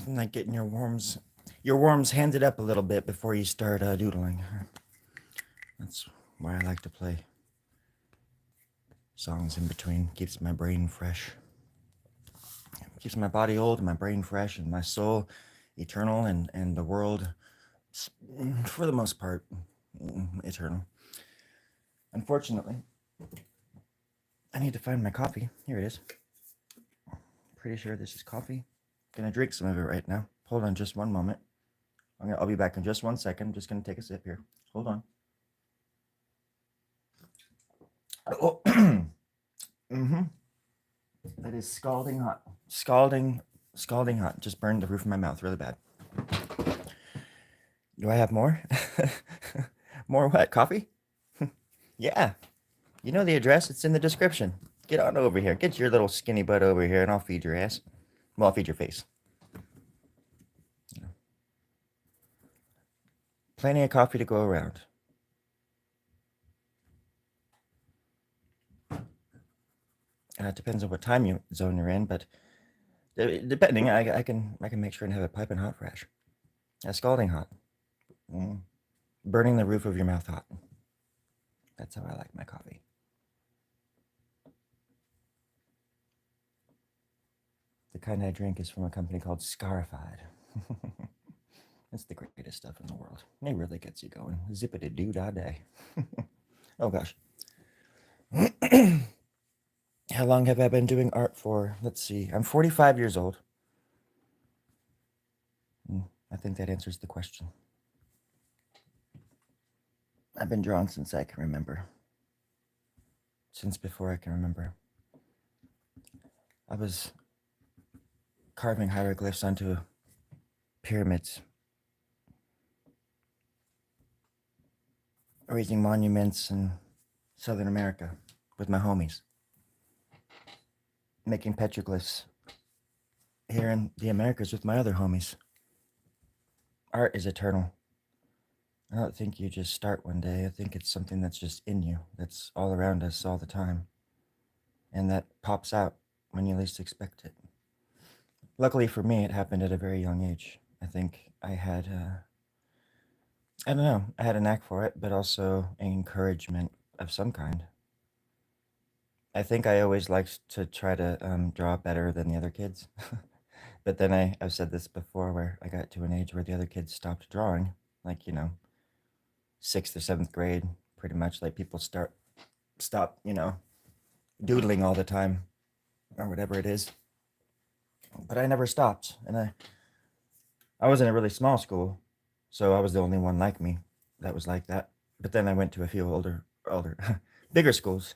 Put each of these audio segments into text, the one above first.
Nothing like getting your worms handed up a little bit before you start doodling. That's why I like to play songs in between. Keeps my brain fresh. Keeps my body old and my brain fresh and my soul eternal and the world, for the most part, eternal. Unfortunately, I need to find my coffee. Here it is. Pretty sure this is coffee. Gonna drink some of it right now. Hold on just one moment. I'll be back in just 1 second. I'm just gonna take a sip here. Hold on. Oh, mm-hmm. It is scalding hot. Scalding hot. Just burned the roof of my mouth really bad. Do I have more? More what? Coffee? Yeah. You know the address. It's in the description. Get on over here. Get your little skinny butt over here and I'll feed your ass. Well, I'll feed your face. Plenty of coffee to go around. It depends on what time zone you're in, but depending, I can make sure and have it piping hot fresh. Scalding hot. Burning the roof of your mouth hot. That's how I like my coffee. The kind I drink is from a company called Scarified. It's the greatest stuff in the world. It really gets you going. Zippity-doo-dah-day. Oh gosh. How long have I been doing art for? Let's see. I'm 45 years old. I think that answers the question. I've been drawing since I can remember. Since before I can remember. I was carving hieroglyphs onto pyramids, raising monuments in Southern America with my homies, making petroglyphs here in the Americas with my other homies. Art is eternal. I don't think you just start one day. I think it's something that's just in you, that's all around us all the time, and that pops out when you least expect it. Luckily for me, it happened at a very young age. I think I had, I don't know, I had a knack for it, but also encouragement of some kind. I think I always liked to try to draw better than the other kids. But then I've said this before where I got to an age where the other kids stopped drawing, like, 6th or 7th grade, pretty much. Like people stop, doodling all the time or whatever it is. But I never stopped. And I was in a really small school, so I was the only one like me that was like that. But then I went to a few older, bigger schools,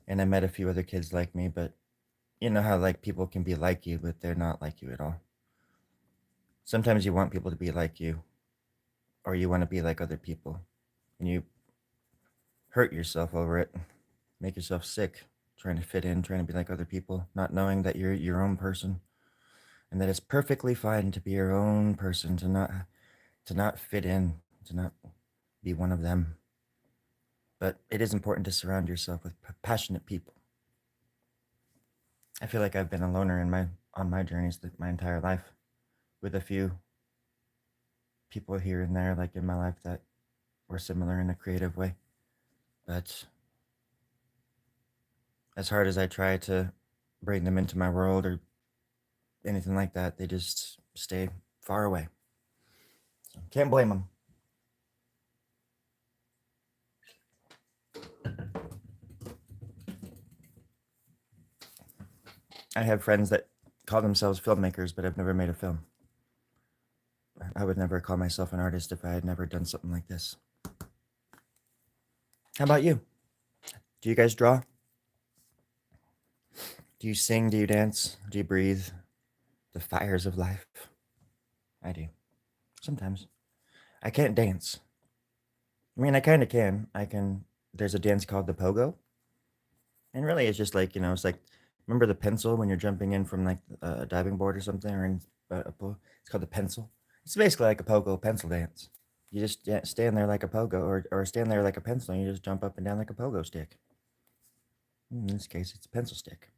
and I met a few other kids like me. But you know how like people can be like you, but they're not like you at all. Sometimes you want people to be like you, or you want to be like other people, and you hurt yourself over it, make yourself sick, trying to fit in, trying to be like other people, not knowing that you're your own person, and that it's perfectly fine to be your own person, to not fit in, to not be one of them. But it is important to surround yourself with passionate people. I feel like I've been a loner on my journeys my entire life, with a few people here and there, like in my life, that were similar in a creative way. But as hard as I try to bring them into my world or anything like that, they just stay far away. So can't blame them. I have friends that call themselves filmmakers, but I've never made a film. I would never call myself an artist if I had never done something like this. How about you? Do you guys draw? Do you sing? Do you dance? Do you breathe the fires of life? I do. Sometimes. I can't dance. I mean, I kind of can. I can. There's a dance called the pogo. And really, it's just like, it's like, remember the pencil when you're jumping in from like a diving board or something, or in a pool? It's called the pencil. It's basically like a pogo pencil dance. You just stand there like a pogo, or stand there like a pencil, and you just jump up and down like a pogo stick. In this case, it's a pencil stick.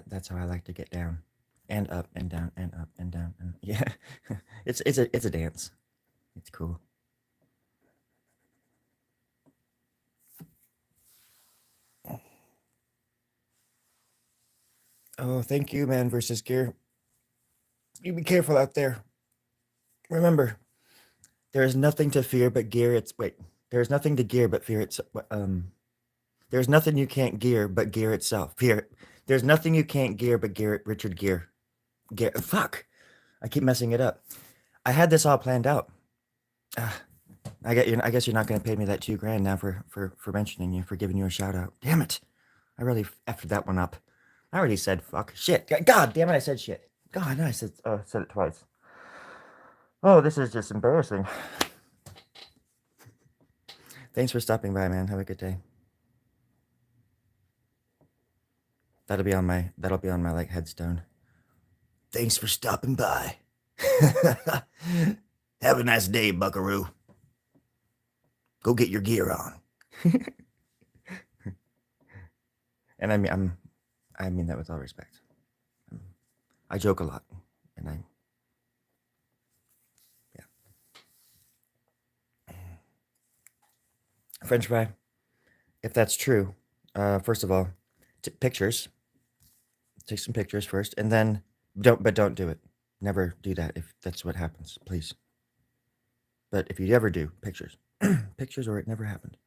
That's how I like to get down, and up and down and up and down and yeah. It's a dance. It's cool. Oh, thank you, man. Versus gear. You be careful out there. Remember, there is nothing to fear but gear. It's wait. There is nothing to gear but fear. It's There's nothing you can't gear but gear itself. Fear. There's nothing you can't gear but gear. Richard Gere. Gere. Fuck. I keep messing it up. I had this all planned out. Ah, I guess you're not gonna pay me that $2,000 now for mentioning you, for giving you a shout out. Damn it! I really effed that one up. I already said fuck. Shit. God damn it! I said shit. God, no, I said it twice. Oh, this is just embarrassing. Thanks for stopping by, man. Have a good day. That'll be on my like headstone. Thanks for stopping by. Have a nice day, Buckaroo. Go get your gear on. And I mean that with all respect. I joke a lot, and yeah. French fry. If that's true, first of all, pictures. Take some pictures first, and then don't do it. Never do that if that's what happens, please. But if you ever do, pictures, pictures, or it never happened.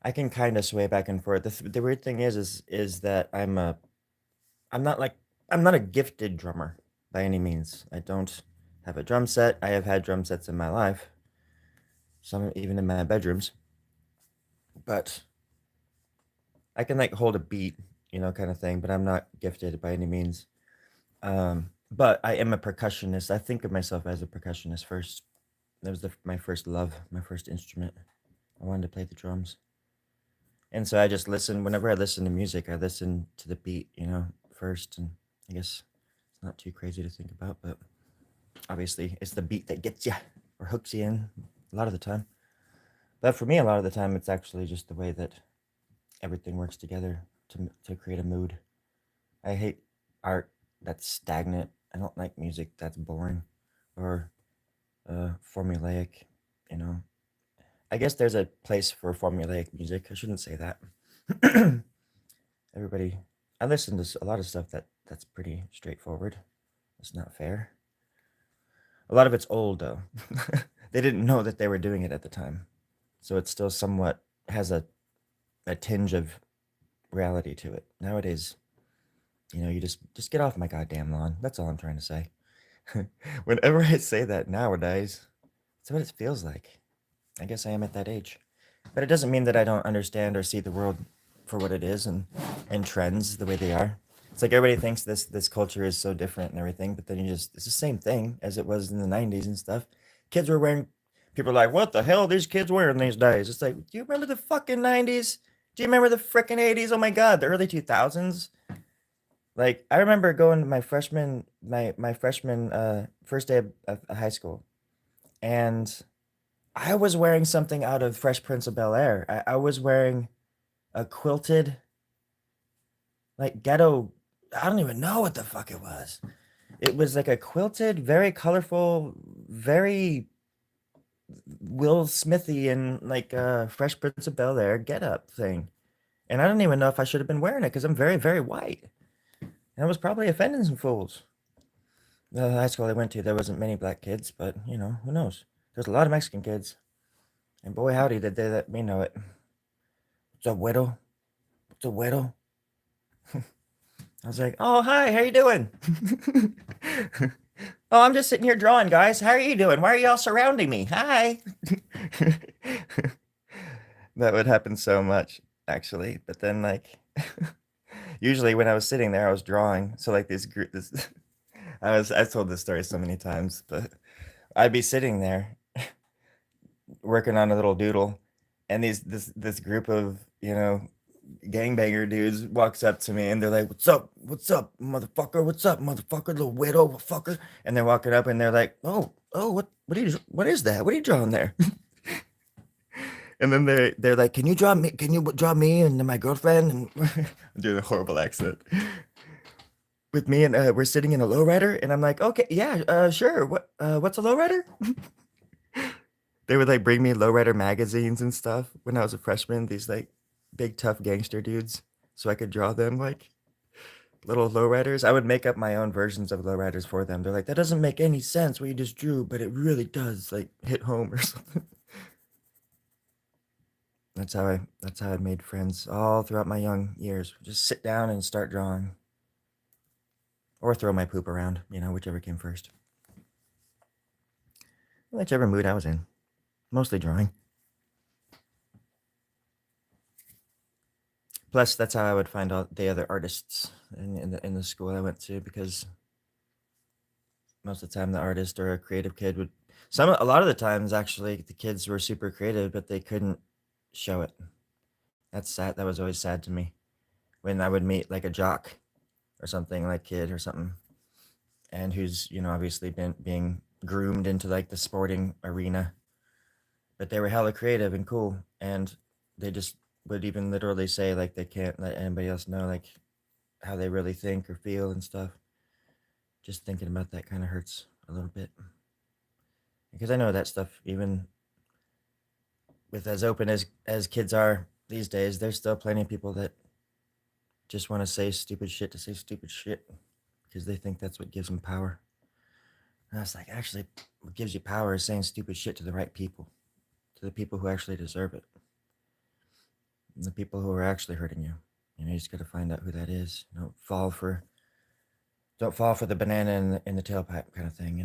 I can kind of sway back and forth. The weird thing is that I'm not like I'm not a gifted drummer by any means. I don't have a drum set. I have had drum sets in my life, some even in my bedrooms, but I can like hold a beat, kind of thing. But I'm not gifted by any means. But I am a percussionist. I think of myself as a percussionist first. That was my first love, my first instrument. I wanted to play the drums. And so I just listen. Whenever I listen to music, I listen to the beat, first. And I guess it's not too crazy to think about, but obviously it's the beat that gets you or hooks you in a lot of the time. But for me, a lot of the time, it's actually just the way that everything works together to create a mood. I hate art that's stagnant. I don't like music that's boring or formulaic. You know, I guess there's a place for formulaic music. I shouldn't say that. Everybody, I listen to a lot of stuff that's pretty straightforward. It's not fair. A lot of it's old though. They didn't know that they were doing it at the time, so it still somewhat has a tinge of reality to it. Nowadays, you just get off my goddamn lawn. That's all I'm trying to say. Whenever I say that nowadays, it's what it feels like. I guess I am at that age. But it doesn't mean that I don't understand or see the world for what it is and trends the way they are. It's like everybody thinks this culture is so different and everything, but then it's the same thing as it was in the 90s and stuff. Kids were wearing People are like, what the hell are these kids wearing these days? It's like, do you remember the fucking 90s? Do you remember the freaking 80s? Oh my god, the early 2000s? Like I remember going to my freshman first day of high school, and I was wearing something out of Fresh Prince of Bel-Air. I was wearing a quilted, like ghetto. I don't even know what the fuck it was. It was like a quilted, very colorful, very Will Smithy and like Fresh Prince of Bel-Air get up thing. And I don't even know if I should have been wearing it because I'm very, very white. And I was probably offending some fools. The high school I went to, there wasn't many black kids, but who knows? There's a lot of Mexican kids. And boy, howdy, did they let me know it. What's up, widow? What's up, widow? I was like, oh, hi, how you doing? Oh, I'm just sitting here drawing, guys. How are you doing? Why are y'all surrounding me? Hi. That would happen so much, actually. But then, like, usually when I was sitting there, I was drawing. So, like, I've told this story so many times, but I'd be sitting there working on a little doodle, and this group of gangbanger dudes walks up to me, and they're like, what's up, motherfucker, what's up, motherfucker, little widow fucker. And they're walking up, and they're like, what is that, what are you drawing there? And then they're like, "Can you draw me? Can you draw me and my girlfriend?" And I'm doing a horrible accent. With me and we're sitting in a lowrider, and I'm like, "Okay, yeah, sure. What's a lowrider?" They would like bring me lowrider magazines and stuff when I was a freshman. These like big tough gangster dudes, so I could draw them like little lowriders. I would make up my own versions of lowriders for them. They're like, "That doesn't make any sense what you just drew, but it really does like hit home or something." That's how I made friends all throughout my young years. Just sit down and start drawing. Or throw my poop around, whichever came first. Whichever mood I was in. Mostly drawing. Plus, that's how I would find all the other artists in the school I went to, because most of the time the artist or a creative kid would. A lot of the times, actually, the kids were super creative, but they couldn't show it. That's sad. That was always sad to me when I would meet like a jock or something, like kid or something, and who's obviously been being groomed into like the sporting arena, but they were hella creative and cool, and they just would even literally say like they can't let anybody else know like how they really think or feel and stuff. Just thinking about that kind of hurts a little bit, because I know that stuff, even with as open as kids are these days, there's still plenty of people that just want to say stupid shit to say stupid shit because they think that's what gives them power. And I was like, actually, what gives you power is saying stupid shit to the right people, to the people who actually deserve it, and the people who are actually hurting you. You just gotta find out who that is. Don't fall for the banana in the tailpipe kind of thing.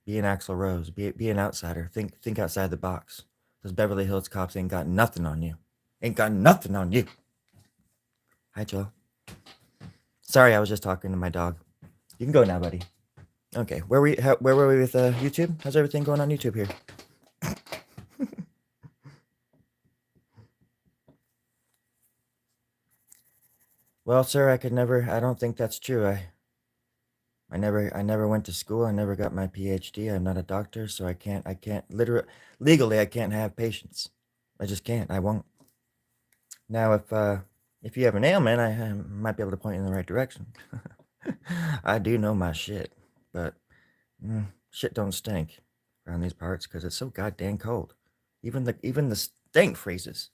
Be an Axl Rose. Be an outsider. Think outside the box. Those Beverly Hills cops ain't got nothing on you. Ain't got nothing on you. Hi, Joe. Sorry, I was just talking to my dog. You can go now, buddy. Okay, where were we with YouTube? How's everything going on YouTube here? Well, sir, I don't think that's true. I never went to school. I never got my PhD. I'm not a doctor, so legally, I can't have patients. I just can't. I won't. Now, if you have an ailment, I might be able to point you in the right direction. I do know my shit, but shit don't stink around these parts because it's so goddamn cold. Even the stink freezes.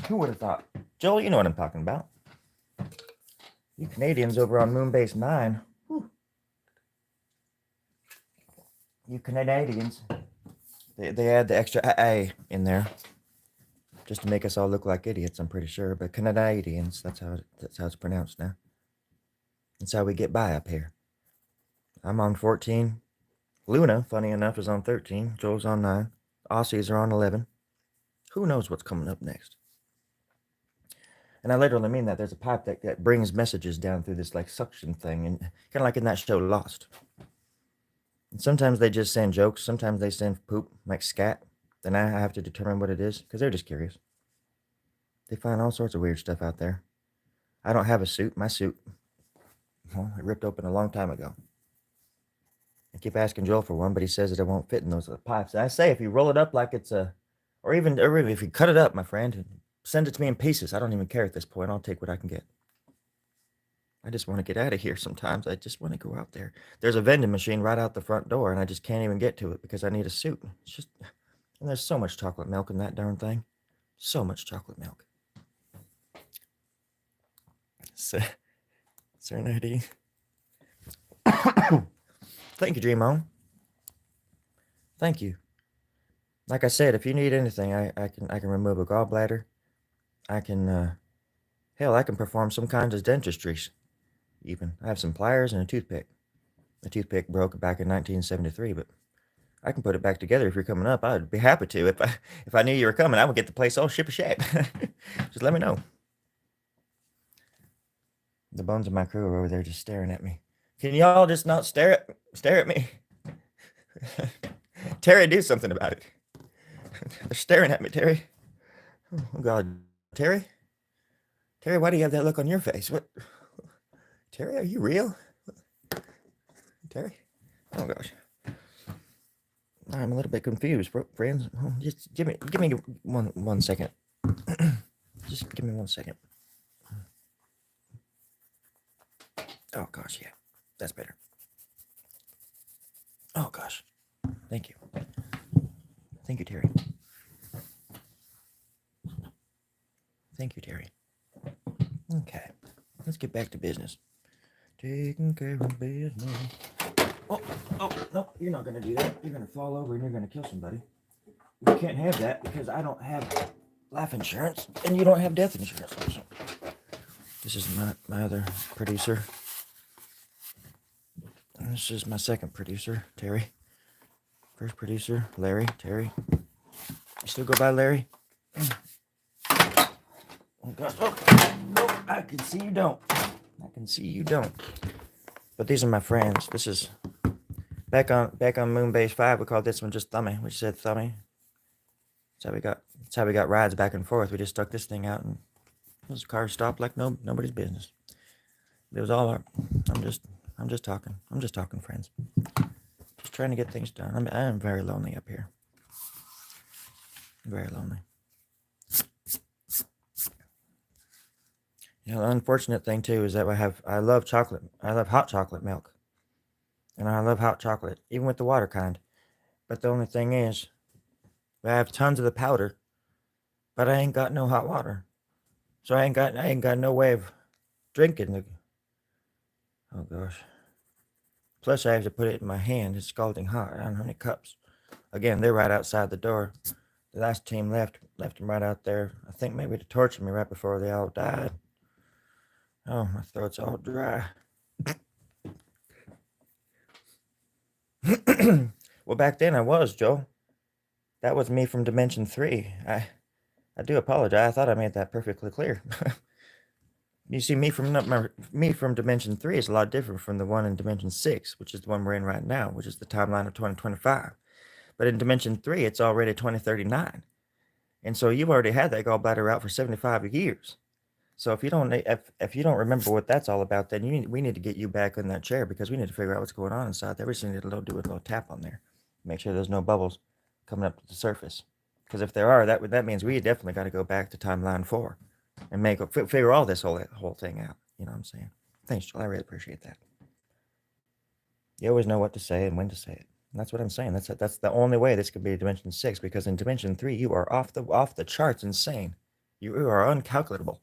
Who would have thought? Joel, you know what I'm talking about. You Canadians over on Moonbase 9. Whew. You Canadians. They add the extra A in there just to make us all look like idiots, I'm pretty sure. But Canadians, that's how it's pronounced now. That's how we get by up here. I'm on 14. Luna, funny enough, is on 13. Joel's on 9. Aussies are on 11. Who knows what's coming up next? And I literally mean that. There's a pipe that brings messages down through this like suction thing, and kind of like in that show Lost. And sometimes they just send jokes. Sometimes they send poop, like scat. Then I have to determine what it is because they're just curious. They find all sorts of weird stuff out there. I don't have a suit. My suit, well, it ripped open a long time ago. I keep asking Joel for one, but he says that it won't fit in those pipes. And I say, if you roll it up like it's or even if you cut it up, my friend, and send it to me in pieces. I don't even care at this point. I'll take what I can get. I just want to get out of here sometimes. I just want to go out there. There's a vending machine right out the front door, and I just can't even get to it because I need a suit. It's just, and there's so much chocolate milk in that darn thing. So much chocolate milk. Serenity. Thank you, Dream On. Thank you. Like I said, if you need anything, I can remove a gallbladder. I can hell, I can perform some kinds of dentistries. Even I have some pliers and a toothpick. The toothpick broke back in 1973, but I can put it back together if you're coming up. I'd be happy to. If I knew you were coming, I would get the place all ship shape. Just let me know. The bones of my crew are over there just staring at me. Can y'all just not stare at me? Terry, do something about it. They're staring at me, Terry. Oh God, Terry. Terry, why do you have that look on your face? What? Terry, are you real? Terry? Oh gosh. I'm a little bit confused, friends. Just give me one second. Just give me 1 second. Oh gosh, yeah, that's better. Oh gosh, thank you, Terry. Thank you, Terry. Okay, let's get back to business. Taking care of business. Oh, no, you're not gonna do that. You're gonna fall over and you're gonna kill somebody. You can't have that because I don't have life insurance and you don't have death insurance. So, this is my other producer. And this is my second producer, Terry. First producer, Larry, Terry. You still go by Larry? Oh gosh, oh, I can see you don't. I can see you don't. But these are my friends. This is back on Moonbase 5. We called this one just Thummy. We said Thummy. That's how we got rides back and forth. We just stuck this thing out and those cars stopped like nobody's business. It was all our, I'm just talking, friends. Just trying to get things done. I am very lonely up here. Very lonely. You know, the unfortunate thing too is that I love chocolate. I love hot chocolate milk. And I love hot chocolate, even with the water kind. But the only thing is, I have tons of the powder, but I ain't got no hot water. So I ain't got no way of drinking the. Oh gosh. Plus I have to put it in my hand. It's scalding hot. I don't know how many cups. Again, they're right outside the door. The last team left them right out there. I think maybe to torture me right before they all died. Oh, my throat's all dry. Well, back then I was, Joe. That was me from Dimension 3. I do apologize. I thought I made that perfectly clear. You see, me from Dimension 3 is a lot different from the one in Dimension 6, which is the one we're in right now, which is the timeline of 2025. But in Dimension 3, it's already 2039. And so you've already had that gallbladder out for 75 years. So if you don't remember what that's all about, then we need to get you back in that chair because we need to figure out what's going on inside there. We just need to do a little tap on there. Make sure there's no bubbles coming up to the surface. Because if there are, that means we definitely got to go back to timeline 4 and figure all this whole thing out. You know what I'm saying? Thanks, Joel. I really appreciate that. You always know what to say and when to say it. And that's what I'm saying. That's the only way this could be Dimension 6, because in Dimension 3 you are off the charts insane. You are uncalculable.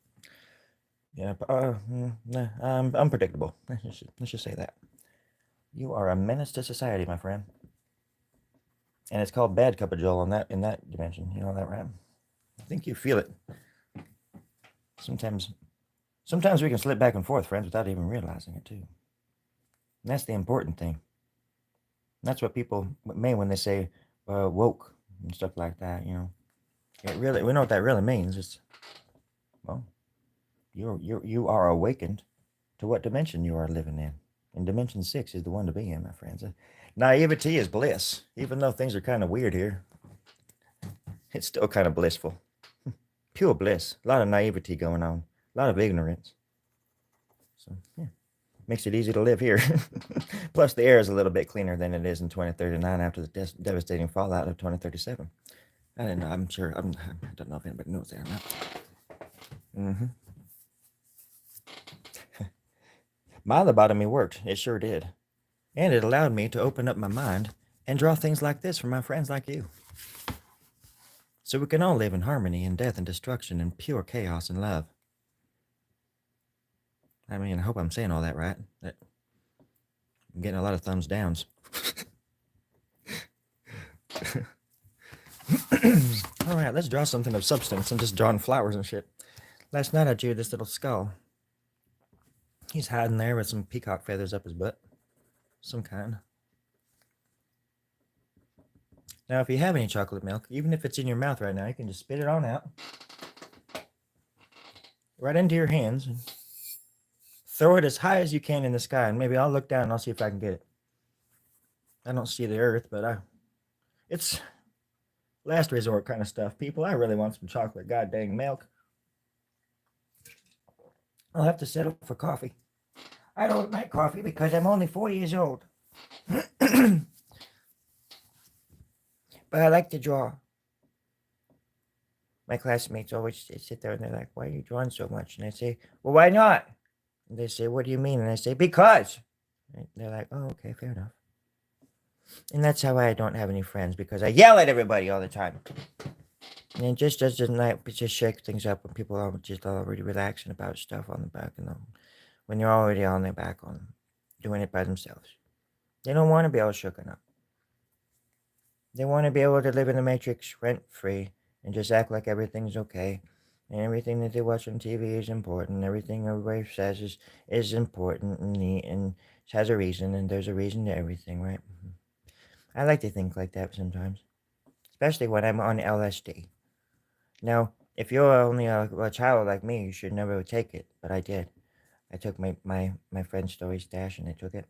Yeah, unpredictable. Let's just say that. You are a menace to society, my friend. And it's called Bad Cup of Joel in that dimension. You know that, right? I think you feel it. Sometimes we can slip back and forth, friends, without even realizing it, too. And that's the important thing. That's what people mean when they say woke and stuff like that, you know. We know what that really means. It's, well, you are awakened to what dimension you are living in. And Dimension 6 is the one to be in, my friends. Naivety is bliss. Even though things are kind of weird here, it's still kind of blissful. Pure bliss. A lot of naivety going on. A lot of ignorance. So, yeah. Makes it easy to live here. Plus, the air is a little bit cleaner than it is in 2039 after the devastating fallout of 2037. I don't know. I'm sure. I don't know if anybody knows that or not. Mm-hmm. My lobotomy worked. It sure did. And it allowed me to open up my mind and draw things like this for my friends like you. So we can all live in harmony in death and destruction and pure chaos and love. I mean, I hope I'm saying all that right. I'm getting a lot of thumbs downs. All right, let's draw something of substance. I'm just drawing flowers and shit. Last night I drew this little skull. He's hiding there with some peacock feathers up his butt. Some kind. Now, if you have any chocolate milk, even if it's in your mouth right now, you can just spit it on out. Right into your hands. And throw it as high as you can in the sky. And maybe I'll look down and I'll see if I can get it. I don't see the earth, but it's last resort kind of stuff. People, I really want some chocolate god dang milk. I'll have to settle for coffee. I don't like coffee because I'm only 4 years old. but I like to draw. My classmates always sit there and they're like, why are you drawing so much? And I say, well, why not? And they say, what do you mean? And I say, because. And they're like, oh, okay, fair enough. And that's how I don't have any friends, because I yell at everybody all the time. And it just doesn't like just shake things up when people are just already relaxing about stuff on the back of them. When they're already on their back on doing it by themselves. They don't want to be all shooken up. They want to be able to live in the matrix rent free and just act like everything's okay. And everything that they watch on TV is important. Everything everybody says is important and neat and has a reason, and there's a reason to everything, right? I like to think like that sometimes, especially when I'm on LSD. Now, if you're only a child like me, you should never take it, but I did. I took my friend's Storie stash and I took it,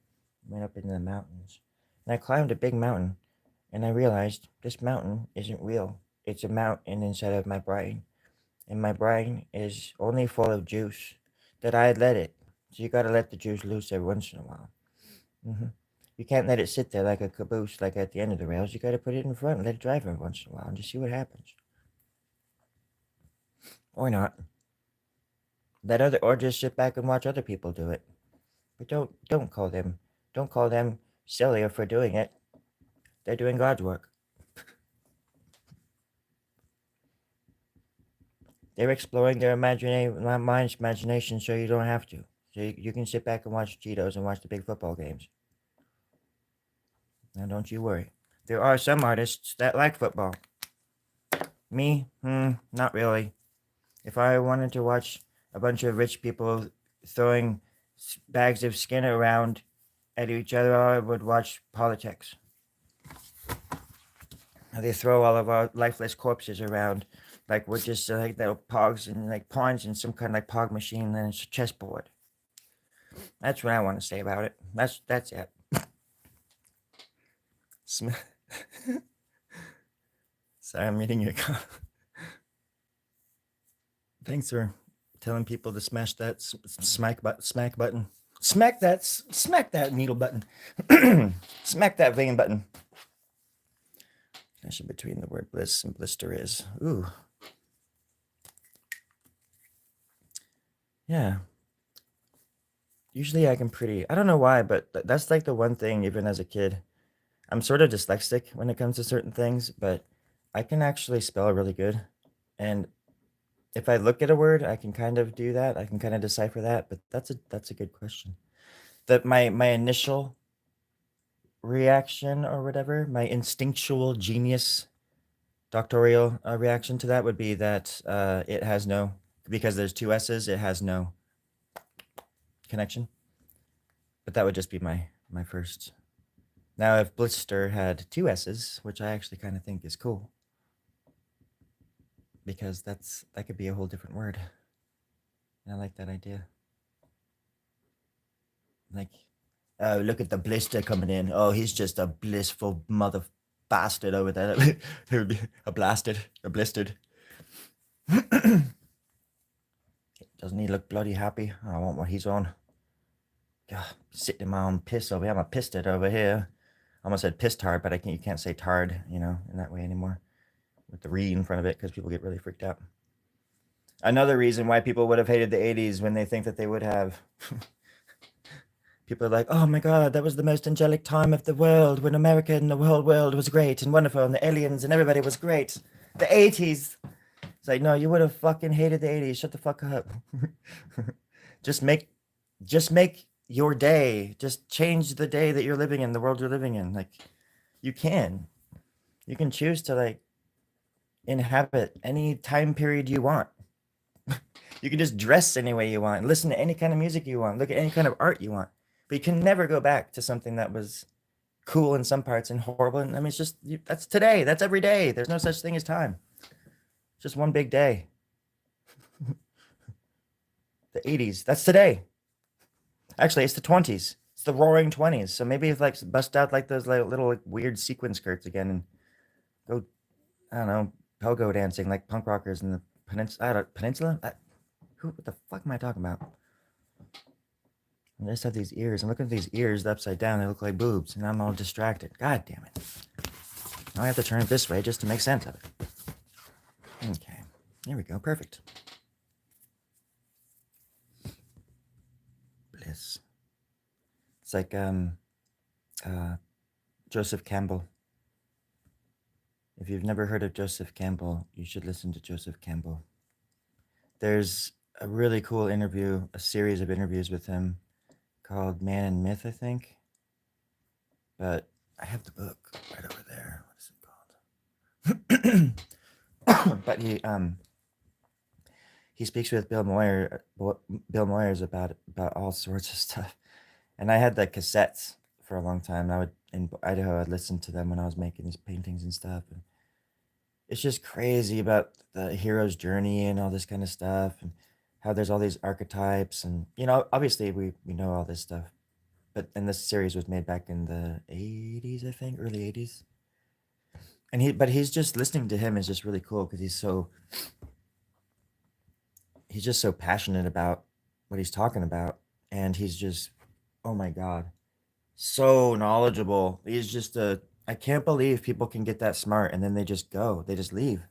went up into the mountains. And I climbed a big mountain, and I realized this mountain isn't real. It's a mountain inside of my brain. And my brain is only full of juice that I had let it. So you gotta let the juice loose every once in a while. hmm You can't let it sit there like a caboose, like at the end of the rails. You gotta put it in front and let it drive every once in a while and just see what happens. Or not. Or just sit back and watch other people do it. But don't call them sillier for doing it. They're doing God's work. They're exploring their mind's imagination, so you don't have to. So you can sit back and watch Cheetos and watch the big football games. Now don't you worry. There are some artists that like football. Me, not really. If I wanted to watch a bunch of rich people throwing bags of skin around at each other, I would watch politics. They throw all of our lifeless corpses around like we're just like little pogs and like pawns in some kind of like pog machine, and it's a chessboard. That's what I want to say about it. That's it. Sorry, I'm reading your comment. Thanks for telling people to smash that smack button. Smack that needle button. Smack that vein button. Connection between the word bliss and blister is. Ooh. Yeah. Usually I can I don't know why, but that's like the one thing, even as a kid. I'm sort of dyslexic when it comes to certain things, but I can actually spell really good. And if I look at a word, I can kind of do that. I can kind of decipher that, but that's a good question. That my initial reaction or whatever, my instinctual genius doctoral reaction to that would be that it has no, because there's two S's, it has no connection. But that would just be my first. Now, if blister had two S's, which I actually kind of think is cool, because that could be a whole different word. And I like that idea. Like, oh, look at the blister coming in. Oh, he's just a blissful mother bastard over there. He would be a blistered. Doesn't he look bloody happy? I want what he's on. God, sitting in my own piss over here. I'm a pissed over here. I almost said pissed hard, but you can't say tard, in that way anymore. With the re in front of it, because people get really freaked out. Another reason why people would have hated the 80s when they think that they would have. People are like, oh my God, that was the most angelic time of the world when America and the whole world was great and wonderful and the aliens and everybody was great. The 80s. It's like, no, you would have fucking hated the 80s. Shut the fuck up. Just make your day. Just change the day that you're living in, the world you're living in. Like, you can choose to like inhabit any time period you want. You can just dress any way you want, listen to any kind of music you want, look at any kind of art you want. But you can never go back to something that was cool in some parts and horrible. And I mean, it's just, that's today. That's every day. There's no such thing as time. It's just one big day. The 80s, that's today. Actually, it's the 20s. It's the roaring 20s. So maybe if like bust out like those like little like, weird sequin skirts again and go, I don't know, pogo dancing like punk rockers in the peninsula. What the fuck am I talking about? I just have these ears. I'm looking at these ears upside down. They look like boobs, and I'm all distracted. God damn it. Now I have to turn it this way just to make sense of it. Okay, there we go, perfect. Bliss. It's like Joseph Campbell. If you've never heard of Joseph Campbell, you should listen to Joseph Campbell. There's a really cool interview, a series of interviews with him called Man and Myth, I think. But I have the book right over there. What is it called? But he speaks with Bill Moyers about all sorts of stuff. And I had the cassettes for a long time. I would in Idaho. I'd listen to them when I was making these paintings and stuff. And it's just crazy about the hero's journey and all this kind of stuff, and how there's all these archetypes, and obviously we know all this stuff. But this series was made back in the 80s, I think, early 80s. And he's just listening to him is just really cool because he's just so passionate about what he's talking about, and he's just, oh my god, so knowledgeable. He's just I can't believe people can get that smart and then they just go, they just leave.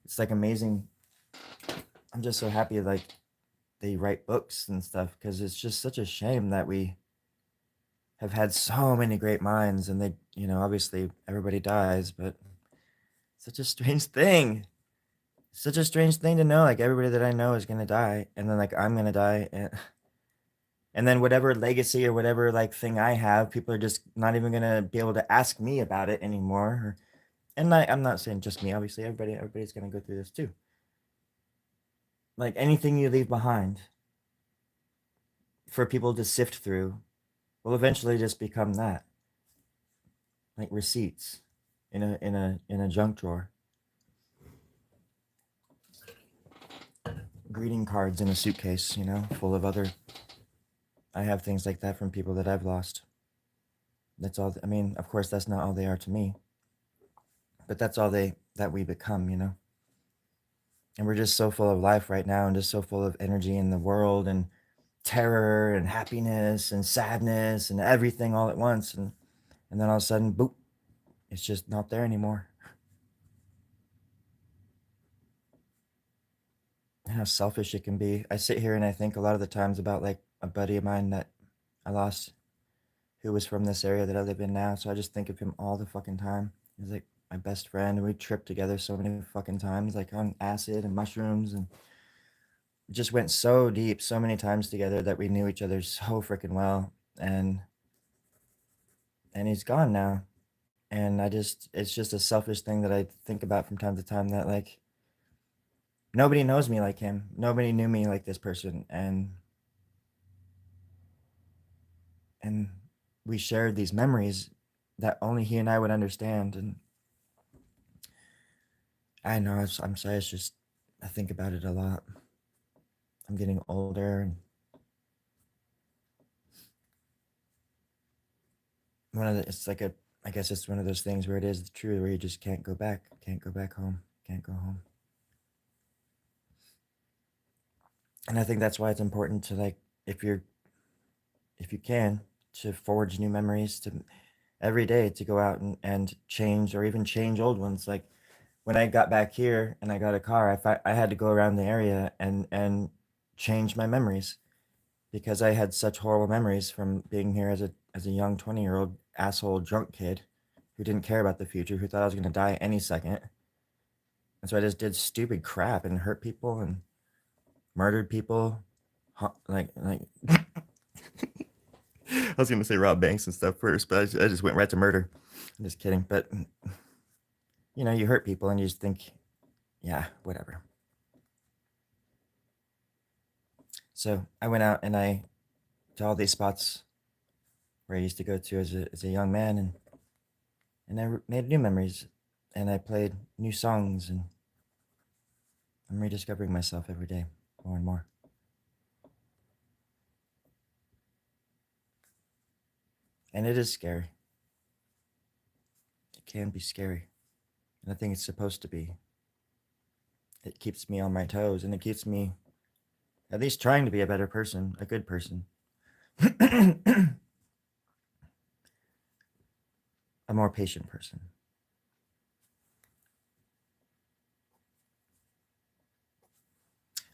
It's like amazing. I'm just so happy like they write books and stuff because it's just such a shame that we have had so many great minds and they, obviously everybody dies, but such a strange thing. Such a strange thing to know like everybody that I know is going to die and then like I'm going to die, and then whatever legacy or whatever like thing I have, people are just not even going to be able to ask me about it anymore. And I'm not saying just me, obviously everybody's going to go through this too. Like anything you leave behind for people to sift through will eventually just become that, like receipts in a junk drawer, greeting cards in a suitcase, full of other. I have things like that from people that I've lost. That's all. I mean, of course, that's not all they are to me, but that's all that we become, And we're just so full of life right now, and just so full of energy in the world, and terror, and happiness, and sadness, and everything all at once, and then all of a sudden, boop, it's just not there anymore. How selfish it can be. I sit here and I think a lot of the times about like a buddy of mine that I lost, who was from this area that I live in now. So I just think of him all the fucking time. He's like my best friend, and we tripped together so many fucking times, like on acid and mushrooms, and just went so deep so many times together that we knew each other so freaking well. And he's gone now. And it's just a selfish thing that I think about from time to time, that like nobody knows me like him. Nobody knew me like this person. And we shared these memories that only he and I would understand. And I know I'm sorry. It's just I think about it a lot. I'm getting older, and it's like I guess it's one of those things where it is true, where you just can't go back home, can't go home. And I think that's why it's important to like, if you can, to forge new memories, to every day to go out and change, or even change old ones. Like when I got back here and I got a car, I had to go around the area and change my memories, because I had such horrible memories from being here as a young 20-year-old asshole drunk kid who didn't care about the future, who thought I was going to die any second. And so I just did stupid crap and hurt people and murdered people. Like I was going to say rob banks and stuff first, but I just went right to murder. I'm just kidding. But you hurt people and you just think, yeah, whatever. So I went out and to all these spots where I used to go to as a young man, and I made new memories, and I played new songs, and I'm rediscovering myself every day more and more. And it is scary. It can be scary. And I think it's supposed to be. It keeps me on my toes, and it keeps me at least trying to be a better person, a good person. A more patient person.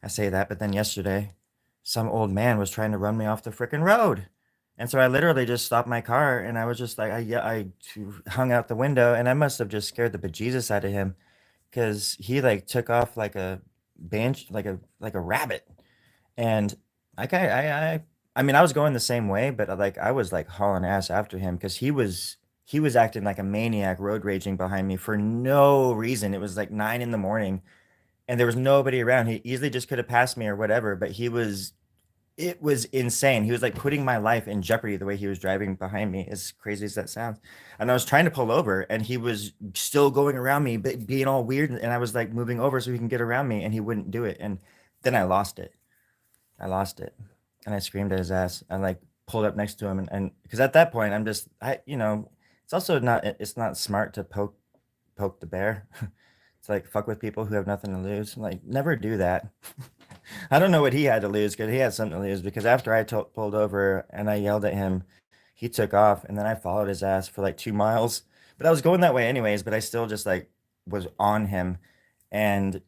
I say that, but then yesterday, some old man was trying to run me off the frickin' road. And so I literally just stopped my car and I was just like, I hung out the window and I must have just scared the bejesus out of him because he like took off like a bench, like a rabbit. And I mean, I was going the same way, but like I was like hauling ass after him because he was acting like a maniac, road raging behind me for no reason. It was like 9 in the morning, and there was nobody around. He easily just could have passed me or whatever, but it was insane. He was like putting my life in jeopardy the way he was driving behind me, as crazy as that sounds. And I was trying to pull over, and he was still going around me, but being all weird. And I was like moving over so he can get around me, and he wouldn't do it. And then I lost it. I lost it, and I screamed at his ass. I like pulled up next to him, and because at that point I'm just it's also not it's not smart to poke the bear. It's like fuck with people who have nothing to lose. Like never do that. I don't know what he had to lose because he had something to lose. Because after I pulled over and I yelled at him, he took off, and then I followed his ass for like 2 miles. But I was going that way anyways. But I still just like was on him, and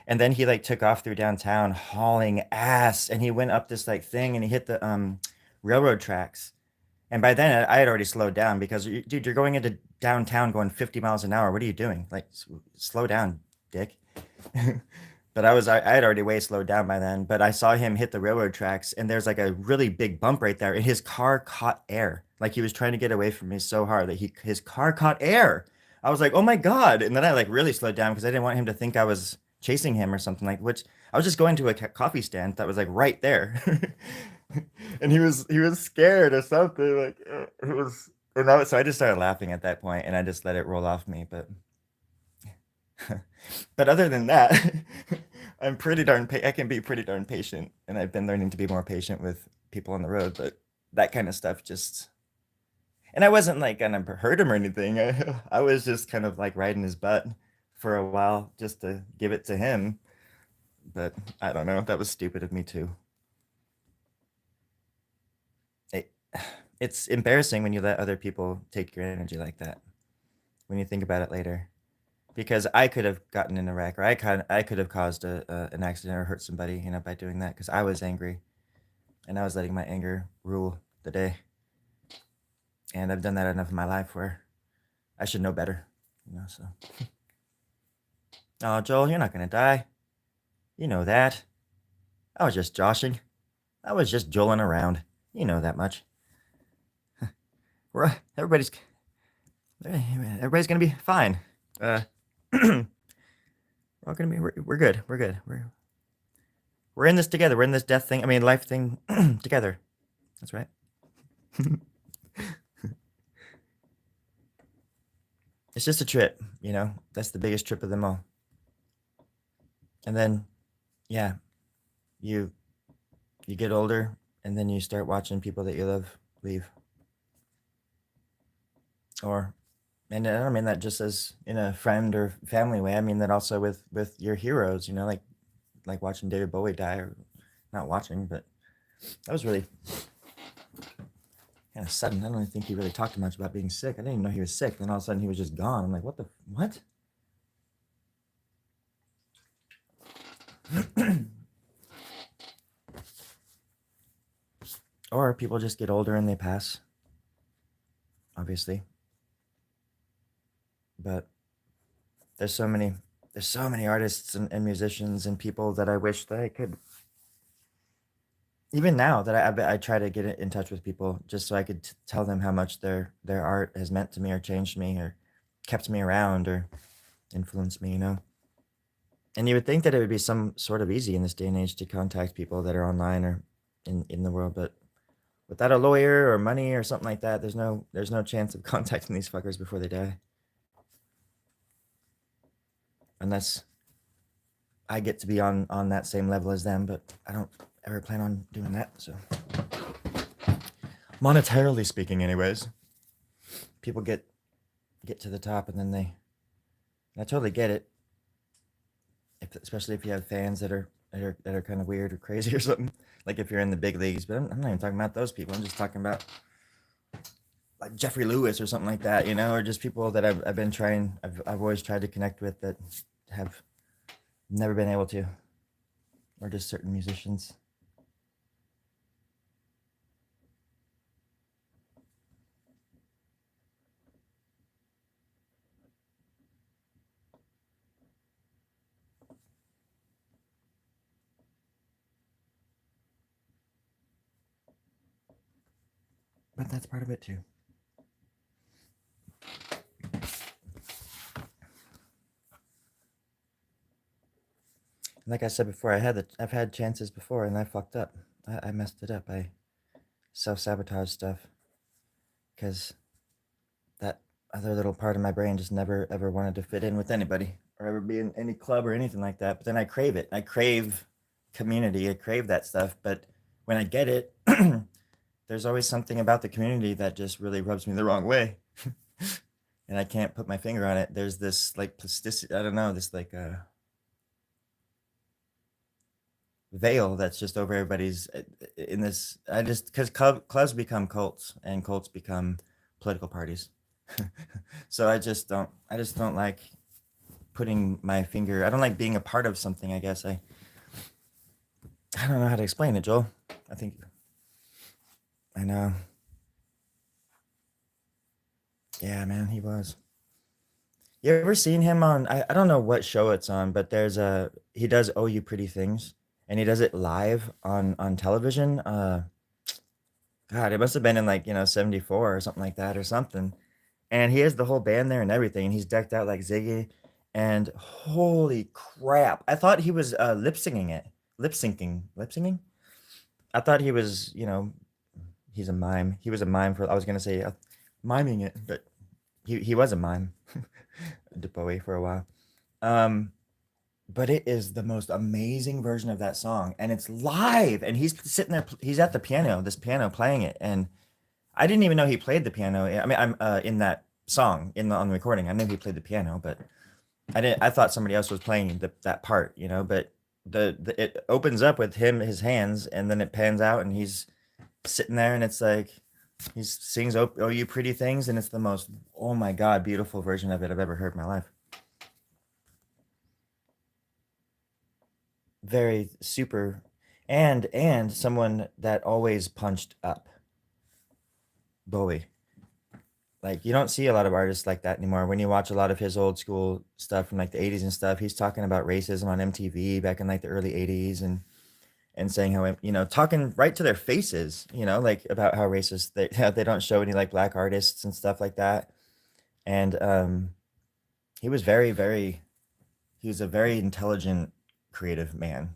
and then he like took off through downtown hauling ass, and he went up this like thing and he hit the railroad tracks. And by then I had already slowed down because dude, you're going into downtown going 50 miles an hour. What are you doing? Like slow down, dick. But I had already way slowed down by then, but I saw him hit the railroad tracks and there's like a really big bump right there and his car caught air. Like he was trying to get away from me so hard that his car caught air. I was like, "Oh my God." And then I like really slowed down because I didn't want him to think I was chasing him or something, like, which I was just going to a coffee stand that was like right there. And he was scared or something, like it was. So I just started laughing at that point and I just let it roll off me. But other than that, I'm pretty darn I can be pretty darn patient, and I've been learning to be more patient with people on the road. But that kind of stuff just, and I wasn't like gonna hurt him or anything. I was just kind of like riding his butt for a while just to give it to him. But I don't know. That was stupid of me too. It, it's embarrassing when you let other people take your energy like that. When you think about it later, because I could have gotten in a wreck, or I could have caused an accident or hurt somebody, by doing that because I was angry and I was letting my anger rule the day. And I've done that enough in my life where I should know better, So, oh, Joel, you're not gonna die. You know that. I was just joshing. I was just jolling around. You know that much. We're everybody's gonna be fine. We're all gonna be. We're good. We're good. We're in this together. We're in this death thing. I mean, life thing together. That's right. It's just a trip, That's the biggest trip of them all. And then, yeah, you you get older, and then you start watching people that you love leave. Or, and I don't mean that just as in a friend or family way. I mean that also with your heroes. Like watching David Bowie die, or not watching, but that was really kind of sudden. I don't even think he really talked much about being sick. I didn't even know he was sick. Then all of a sudden he was just gone. I'm like, what? Or people just get older and they pass, obviously. But there's so many artists and musicians and people that I wish that I could. Even now that I try to get in touch with people just so I could tell them how much their art has meant to me or changed me or kept me around or influenced me. And you would think that it would be some sort of easy in this day and age to contact people that are online or in the world, but without a lawyer or money or something like that, there's no chance of contacting these fuckers before they die. Unless I get to be on that same level as them, but I don't ever plan on doing that. So, monetarily speaking, anyways, people get to the top and then I totally get it. Especially if you have fans that are kind of weird or crazy or something. Like if you're in the big leagues, but I'm not even talking about those people. I'm just talking about like Jeffrey Lewis or something like that, or just people that I've always tried to connect with that have Never been able to, or just certain musicians. But that's part of it too. Like I said before, I've had chances before and I fucked up. I messed it up. I self-sabotage stuff because that other little part of my brain just never ever wanted to fit in with anybody or ever be in any club or anything like that. But then I crave it. I crave community. I crave that stuff. But when I get it, there's always something about the community that just really rubs me the wrong way. And I can't put my finger on it. There's this like plasticity, I don't know, this like veil that's just over everybody's in this. I just because clubs become cults and cults become political parties. So I just don't like putting my finger. I don't like being a part of something. I guess I don't know how to explain it, Joel. I think I know. Yeah, man, he was. You ever seen him on? I don't know what show it's on, but there's a he does "Oh You Pretty Things" and he does it live on television. God, it must have been in like 74 or something like that or something. And he has the whole band there and everything, and he's decked out like Ziggy. And holy crap, I thought he was lip syncing. I thought he was, he's a mime. He was a mime for. I was gonna say miming it, but he was a mime, Depoe for a while. Um, but it is the most amazing version of that song, and it's live, and he's sitting there. He's at the piano, this piano playing it, and I didn't even know he played the piano. I mean, I'm in that song on the recording. I knew he played the piano, but I didn't. I thought somebody else was playing that part, But the it opens up with him, his hands, and then it pans out, and he's sitting there, and it's like he sings "Oh You Pretty Things," and it's the most oh my god beautiful version of it I've ever heard in my life. Very super, and someone that always punched up. Bowie. Like you don't see a lot of artists like that anymore. When you watch a lot of his old school stuff from like the 80s and stuff, he's talking about racism on MTV back in like the early 80s and saying how talking right to their faces, like about how racist they they don't show any like black artists and stuff like that. And he was he was a very intelligent creative man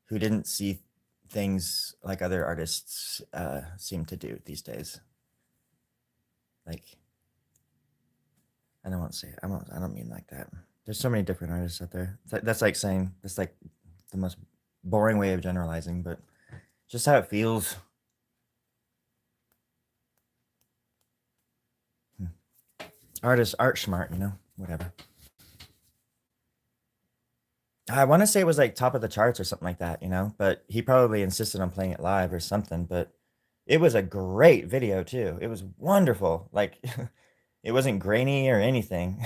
who didn't see things like other artists seem to do these days. Like I don't want to say it. I don't mean like that. There's so many different artists out there. That's like saying that's like the most boring way of generalizing, but just how it feels. Hmm. Artists art smart, whatever. I want to say it was like top of the charts or something like that, but he probably insisted on playing it live or something. But it was a great video too. It was wonderful. Like it wasn't grainy or anything.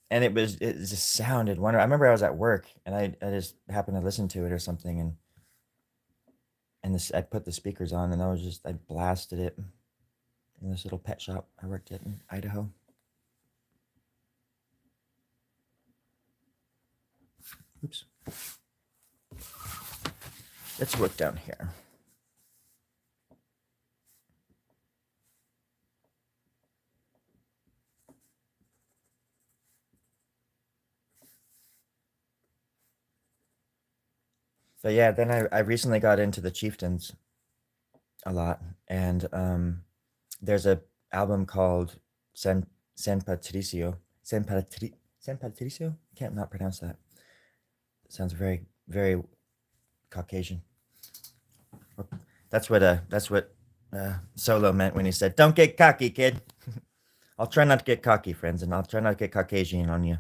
And it just sounded wonderful. I remember I was at work and I just happened to listen to it or something and this I put the speakers on and I blasted it in this little pet shop I worked at in Idaho. Oops. Let's work down here. So yeah, then I recently got into the Chieftains a lot, and there's a album called San Patricio. San Patricio? Can't not pronounce that. It sounds very very Caucasian. That's what Solo meant when he said, "Don't get cocky, kid." I'll try not to get cocky, friends, and I'll try not to get Caucasian on you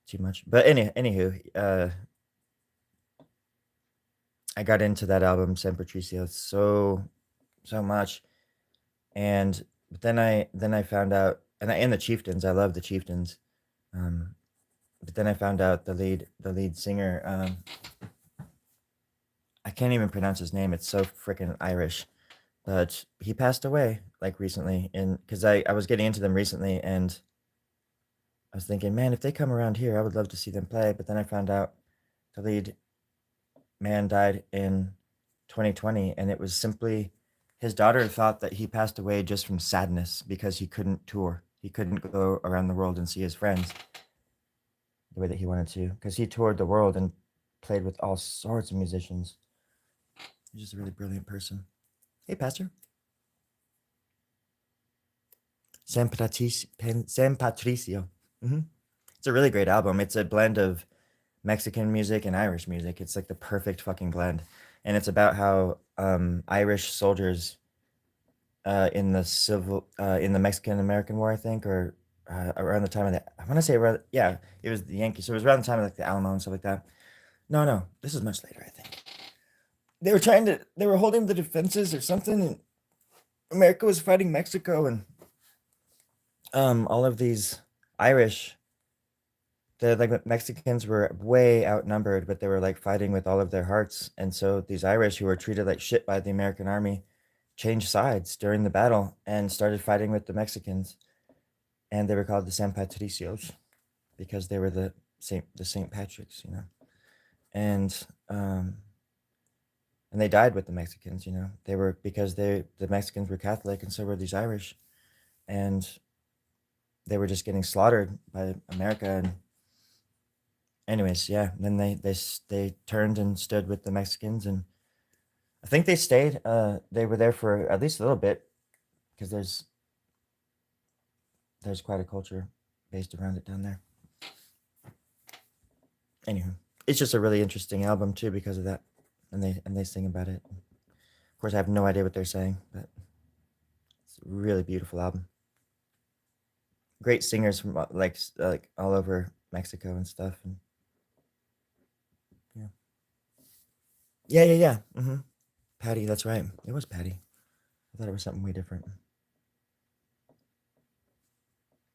too much. But anywho, I got into that album, San Patricio, so much, and then I found out and the Chieftains. I love the Chieftains. Um, but then I found out the lead singer. I can't even pronounce his name. It's so freaking Irish. But he passed away like recently, and because I was getting into them recently, and I was thinking, man, if they come around here, I would love to see them play. But then I found out the lead man died in 2020, and it was simply his daughter thought that he passed away just from sadness because he couldn't tour. He couldn't go around the world and see his friends the way that he wanted to because he toured the world and played with all sorts of musicians. He's just a really brilliant person. Hey, Pastor. San Patricio. Hmm. It's a really great album. It's a blend of Mexican music and Irish music. It's like the perfect fucking blend. And it's about how Irish soldiers in the Mexican American War, I think, or around the time of the I want to say around, yeah, it was the Yankees. So it was around the time of like the Alamo and stuff like that. No, no, this is much later, I think. They were holding the defenses or something, and America was fighting Mexico, and all of these Irish, the like Mexicans were way outnumbered, but they were like fighting with all of their hearts, and so these Irish who were treated like shit by the American army changed sides during the battle and started fighting with the Mexicans, and they were called the San Patricios because they were the Saint Patricks, and um, and they died with the Mexicans. They were because the Mexicans were Catholic, and so were these Irish, and they were just getting slaughtered by America. And anyways, yeah, then they turned and stood with the Mexicans, and I think they stayed. They were there for at least a little bit because there's quite a culture based around it down there. Anywho, it's just a really interesting album too because of that, and they sing about it. Of course, I have no idea what they're saying, but it's a really beautiful album. Great singers from like all over Mexico and stuff, and yeah, yeah, yeah, yeah. Patty, that's right. It was Patty. I thought it was something way different.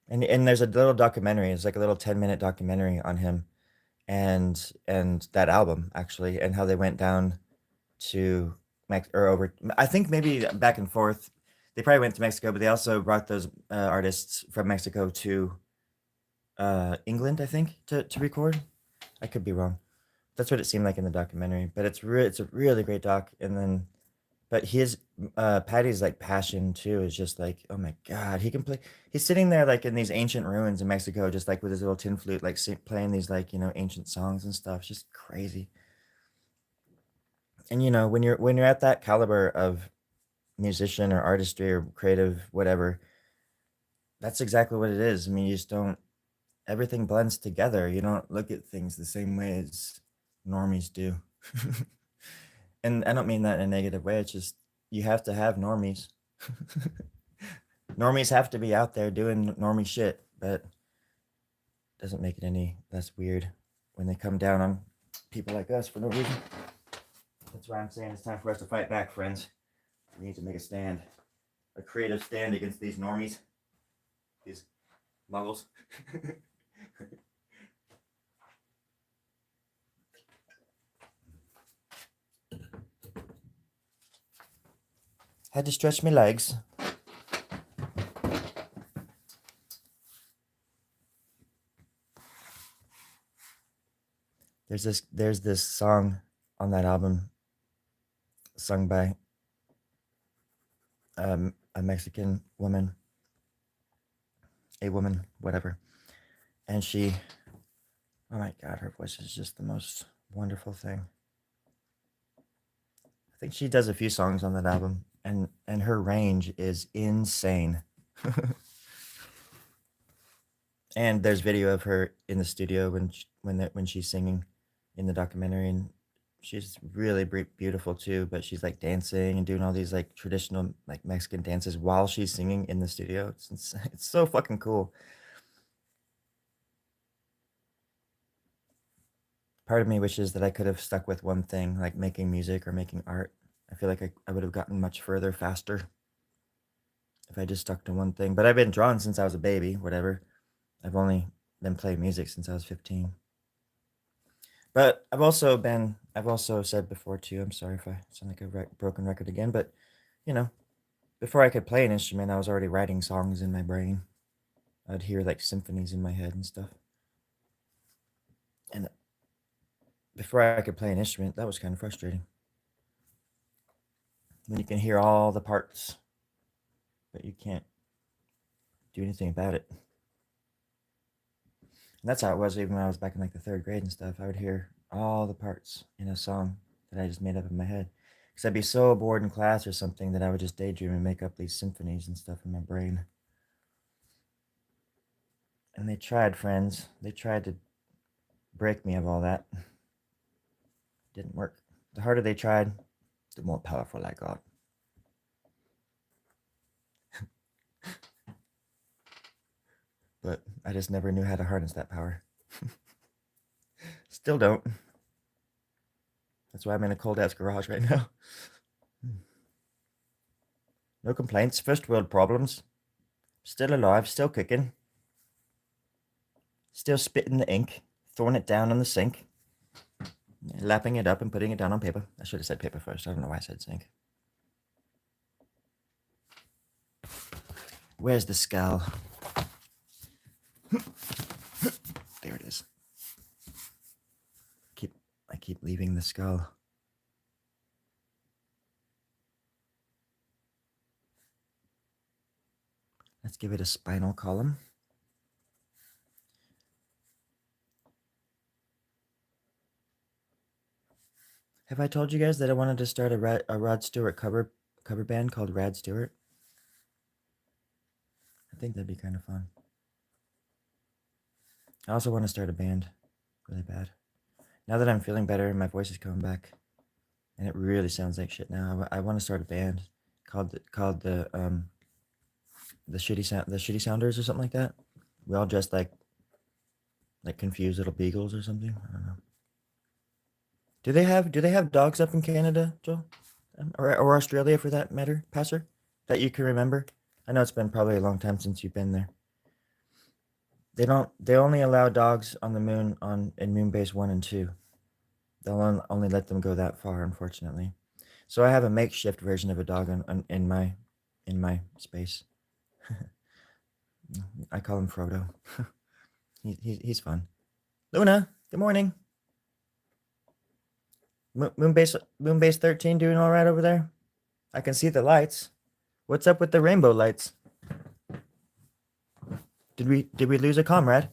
And there's a little documentary. It's like a little 10-minute documentary on him and that album actually, and how they went down to or over. I think maybe back and forth. They probably went to Mexico, but they also brought those artists from Mexico to England, I think, to record. I could be wrong. That's what it seemed like in the documentary, but it's a really great doc. And then, but his Patty's like passion too is just like, oh my god, he can play. He's sitting there like in these ancient ruins in Mexico, just like with his little tin flute, like playing these like ancient songs and stuff. It's just crazy. And when you're at that caliber of musician or artistry or creative whatever, that's exactly what it is. I mean, you just don't. Everything blends together. You don't look at things the same way as normies do. And I don't mean that in a negative way. It's just you have to have normies. Normies have to be out there doing normie shit, but doesn't make it any less weird when they come down on people like us for no reason. That's why I'm saying it's time for us to fight back, friends. We need to make a stand, a creative stand against these normies, these muggles. Had to stretch my legs. There's this song on that album sung by a Mexican woman, a woman, whatever. And she, oh my god, her voice is just the most wonderful thing. I think she does a few songs on that album, and her range is insane. And there's video of her in the studio when she's singing in the documentary, and she's really beautiful too. But she's like dancing and doing all these like traditional like Mexican dances while she's singing in the studio. It's so fucking cool. Part of me wishes that I could have stuck with one thing, like making music or making art. I feel like I would have gotten much further faster. if I just stuck to one thing. But I've been drawing since I was a baby, whatever. I've only been playing music since I was 15. But I've also said before too, I'm sorry if I sound like a broken record again, but you know, before I could play an instrument, I was already writing songs in my brain. I'd hear like symphonies in my head and stuff. And before I could play an instrument, that was kind of frustrating. When you can hear all the parts, but you can't do anything about it. And that's how it was even when I was back in like the third grade and stuff. I would hear all the parts in a song that I just made up in my head. Because I'd be so bored in class or something that I would just daydream and make up these symphonies and stuff in my brain. And they tried, friends. They tried to break me of all that. Didn't work. The harder they tried, the more powerful I got. But I just never knew how to harness that power. Still don't. That's why I'm in a cold ass garage right now. No complaints, first world problems. Still alive, still kicking. Still spitting the ink, throwing it down on the sink, lapping it up and putting it down on paper. I should have said paper first. I don't know why I said sink. Where's the skull? There it is. I keep leaving the skull. Let's give it a spinal column. Have I told you guys that I wanted to start a Rod Stewart cover band called Rad Stewart? I think that'd be kind of fun. I also want to start a band really bad. Now that I'm feeling better and my voice is coming back, and it really sounds like shit now, I want to start a band called the Shitty Sounders or something like that. We all dressed like confused little beagles or something. I don't know. Do they have dogs up in Canada, Joel, or Australia for that matter, Passer, that you can remember? I know it's been probably a long time since you've been there. They don't. They only allow dogs on the moon in Moon Base 1 and 2. They'll only let them go that far, unfortunately. So I have a makeshift version of a dog in my space. I call him Frodo. He's fun. Luna, good morning. Moonbase 13 doing all right over there? I can see the lights. What's up with the rainbow lights? Did we lose a comrade?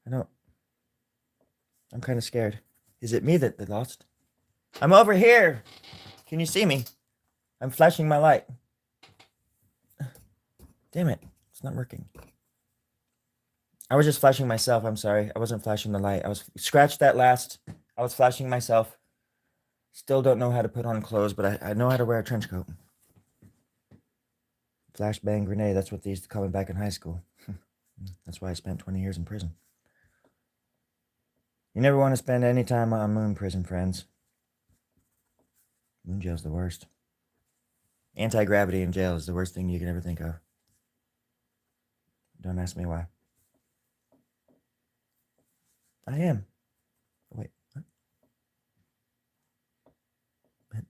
I don't. I'm kind of scared. Is it me that they lost? I'm over here. Can you see me? I'm flashing my light. Damn it. It's not working. I was just flashing myself. I'm sorry. I wasn't flashing the light. I was scratched that last. I was flashing myself. Still don't know how to put on clothes, but I know how to wear a trench coat. Flashbang grenade. That's what they used to call me back in high school. That's why I spent 20 years in prison. You never want to spend any time on moon prison, friends. Moon jail's the worst. Anti-gravity in jail is the worst thing you can ever think of. Don't ask me why. I am. Wait, what?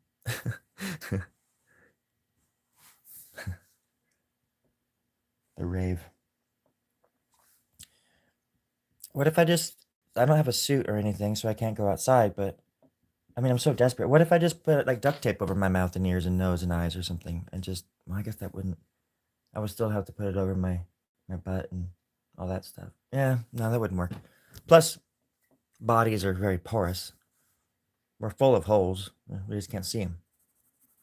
The rave. What if I don't have a suit or anything, so I can't go outside, but I mean, I'm so desperate. What if I just put like duct tape over my mouth and ears and nose and eyes or something and well, I guess that wouldn't, I would still have to put it over my butt and all that stuff. Yeah, no, that wouldn't work. Plus, bodies are very porous. We're full of holes. We just can't see them.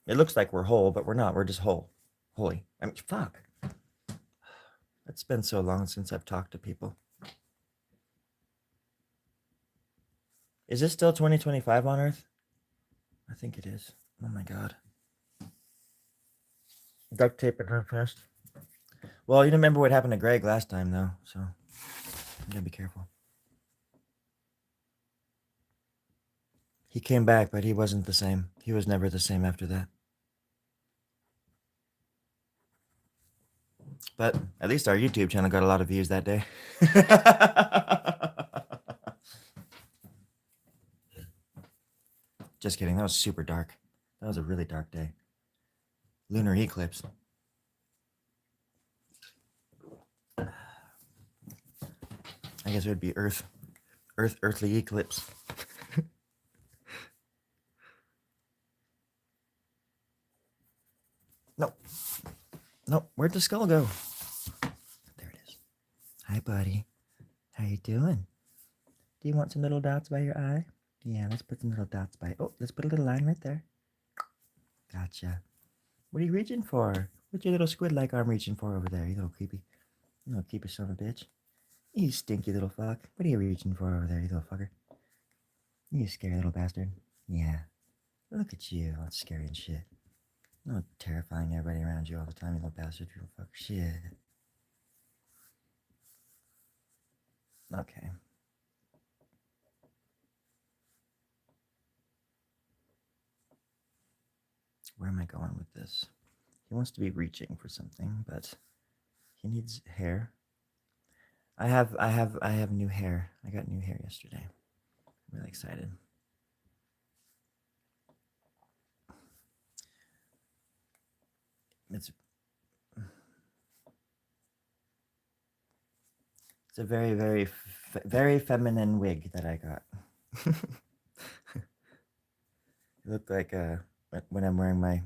It looks like we're whole, but we're not. We're just whole. Holy. I mean, fuck. It's been so long since I've talked to people. Is this still 2025 on Earth? I think it is. Oh my god. Duct tape it real fast. Well, you remember what happened to Greg last time, though, so you gotta be careful. He came back, but he wasn't the same. He was never the same after that. But at least our YouTube channel got a lot of views that day. Just kidding. That was super dark. That was a really dark day. Lunar eclipse. I guess it would be earthly eclipse. Nope. Nope. Where'd the skull go? There it is. Hi, buddy. How you doing? Do you want some little dots by your eye? Yeah, let's put some little dots by. Oh, let's put a little line right there. Gotcha. What are you reaching for? What's your little squid-like arm reaching for over there? You little creepy. You little creepy son of a bitch. You stinky little fuck. What are you reaching for over there, you little fucker? You scary little bastard. Yeah. Look at you, all scary and shit. No terrifying everybody around you all the time, you little bastard, you little fucker. Shit. Okay. Where am I going with this? He wants to be reaching for something, but he needs hair. I have new hair. I got new hair yesterday. I'm really excited. It's a very feminine wig that I got. It looked like when I'm wearing my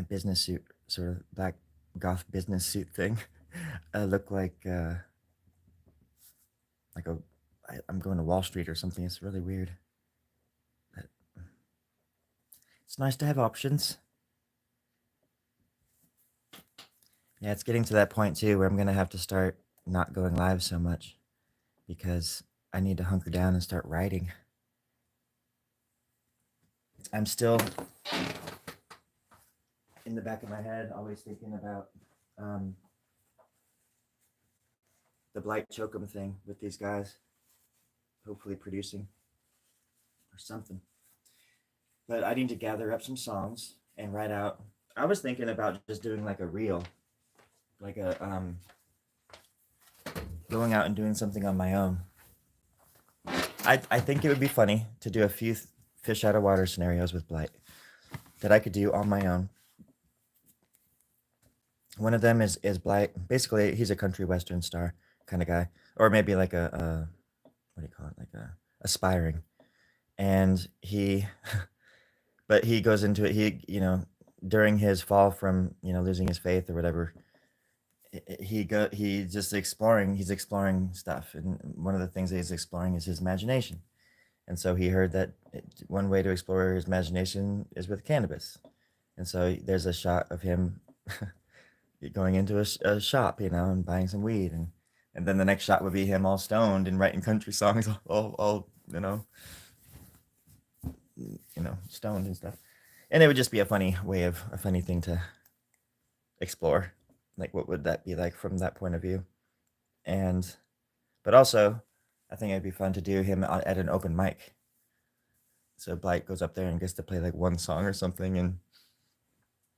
business suit, sort of black goth business suit thing. I look like I'm going to Wall Street or something. It's really weird. But it's nice to have options. Yeah, it's getting to that point too where I'm gonna have to start not going live so much because I need to hunker down and start writing. I'm still in the back of my head, always thinking about the Blight Chokum thing with these guys, hopefully producing or something. But I need to gather up some songs and write out. I was thinking about just doing like a reel, like a going out and doing something on my own. I think it would be funny to do a few fish out of water scenarios with Blight that I could do on my own. One of them is Blight. Basically, he's a country western star kind of guy, or maybe like a what do you call it, like a aspiring. And he, but he goes into it. He during his fall from losing his faith or whatever, he's just exploring. He's exploring stuff, and one of the things that he's exploring is his imagination. And so he heard that one way to explore his imagination is with cannabis. And so there's a shot of him going into a shop, and buying some weed, and then the next shot would be him all stoned and writing country songs, all stoned and stuff. And it would just be a funny thing to explore. Like, what would that be like from that point of view? But also, I think it'd be fun to do him at an open mic. So Blight goes up there and gets to play like one song or something, and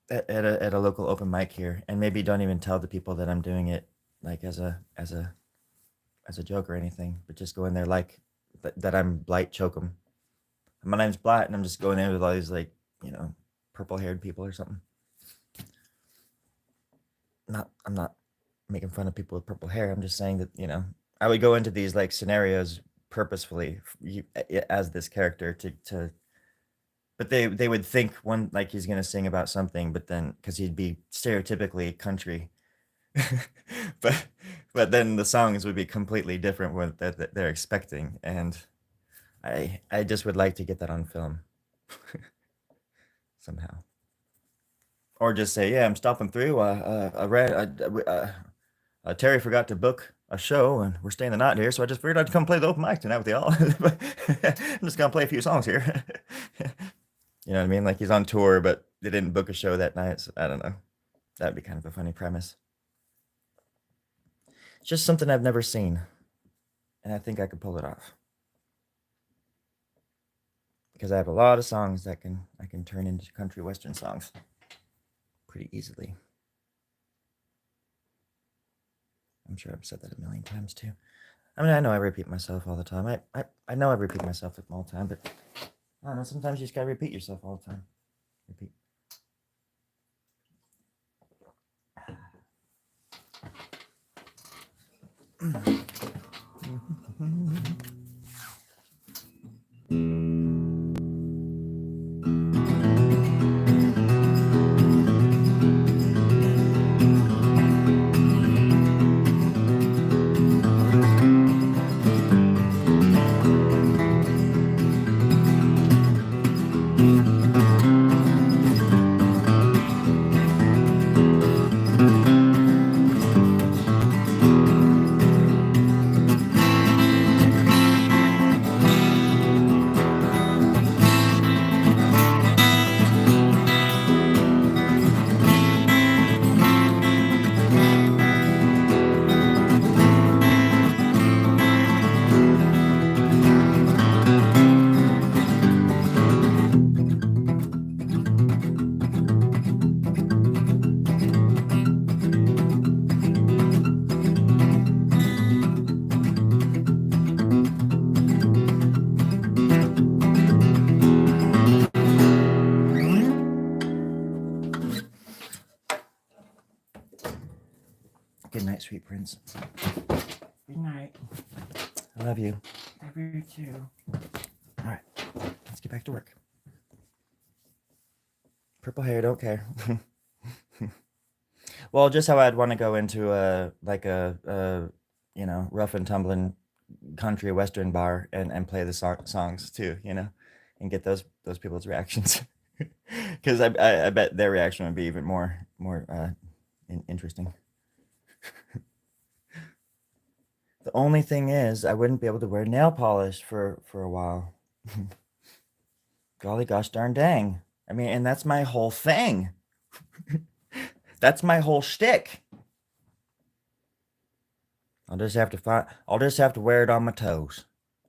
at a local open mic here, and maybe don't even tell the people that I'm doing it like as a joke or anything, but just go in there like that I'm Blight Chokum. My name's Blight, and I'm just going in with all these like purple-haired people or something. I'm not making fun of people with purple hair. I'm just saying that I would go into these like scenarios purposefully as this character to but they would think one like he's gonna sing about something, but then because he'd be stereotypically country, but then the songs would be completely different what that they're expecting, and I just would like to get that on film somehow, or just say, yeah, I'm stopping through. Terry forgot to book a show, and we're staying the night here, so I just figured I'd come play the open mic tonight with y'all. I'm just gonna play a few songs here. You know what I mean? Like he's on tour, but they didn't book a show that night. So I don't know. That'd be kind of a funny premise. It's just something I've never seen, and I think I could pull it off because I have a lot of songs that I can turn into country western songs pretty easily. I'm sure I've said that a million times too. I mean, I know I repeat myself all the time. I know I repeat myself all the time, but I don't know. Sometimes you just gotta repeat yourself all the time. Repeat. Good night, sweet prince. Good night. I love you. Love you too. All right, let's get back to work. Purple hair, don't care. Well, just how I'd want to go into a rough and tumbling country western bar and play the songs too, and get those people's reactions, because I bet their reaction would be even more interesting. The only thing is, I wouldn't be able to wear nail polish for a while. Golly gosh darn dang! I mean, and that's my whole thing. That's my whole shtick. I'll just have to wear it on my toes.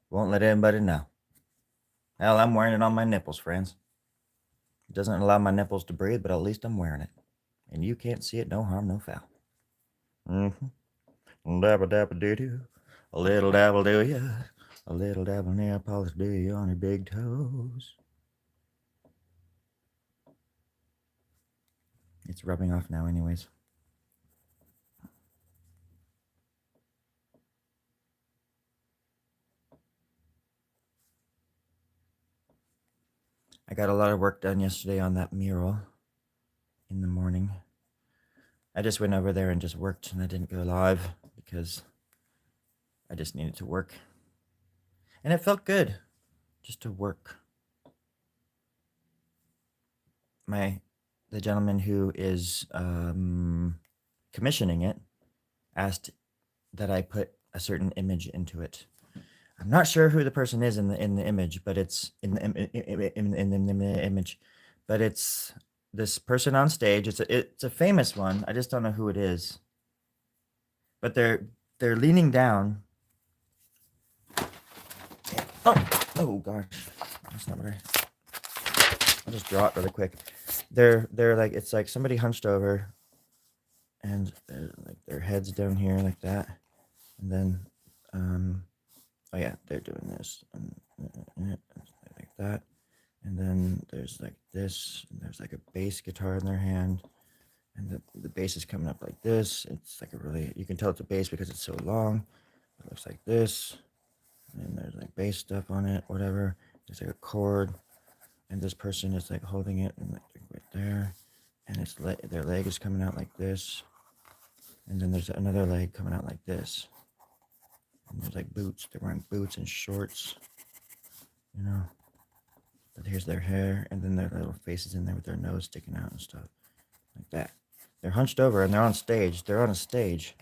Won't let anybody know. Hell, I'm wearing it on my nipples, friends. It doesn't allow my nipples to breathe, but at least I'm wearing it. And you can't see it, no harm, no foul. Dabba dabba doo doo. A little dabble do ya. A little dabble nail polish do you on your big toes. It's rubbing off now anyways. I got a lot of work done yesterday on that mural in the morning. I just went over there and just worked, and I didn't go live because I just needed to work. And it felt good just to work. The gentleman who is commissioning it asked that I put a certain image into it. I'm not sure who the person is in the image, but it's in the image, but it's this person on stage. It's a famous one. I just don't know who it is. But they're leaning down. Oh gosh, that's not what I'll just draw it really quick. They're like, it's like somebody hunched over, and like their heads down here like that, and then oh yeah, they're doing this like that, and then there's like this, and there's like a bass guitar in their hand, and the bass is coming up like this. It's like you can tell it's a bass because it's so long. It looks like this, and there's like bass stuff on it, whatever. There's like a chord, and this person is like holding it and like right there, and it's their leg is coming out like this, and then there's another leg coming out like this. And there's like boots. They're wearing boots and shorts, But here's their hair, and then their little faces in there with their nose sticking out and stuff like that. They're hunched over, and they're on stage. They're on a stage,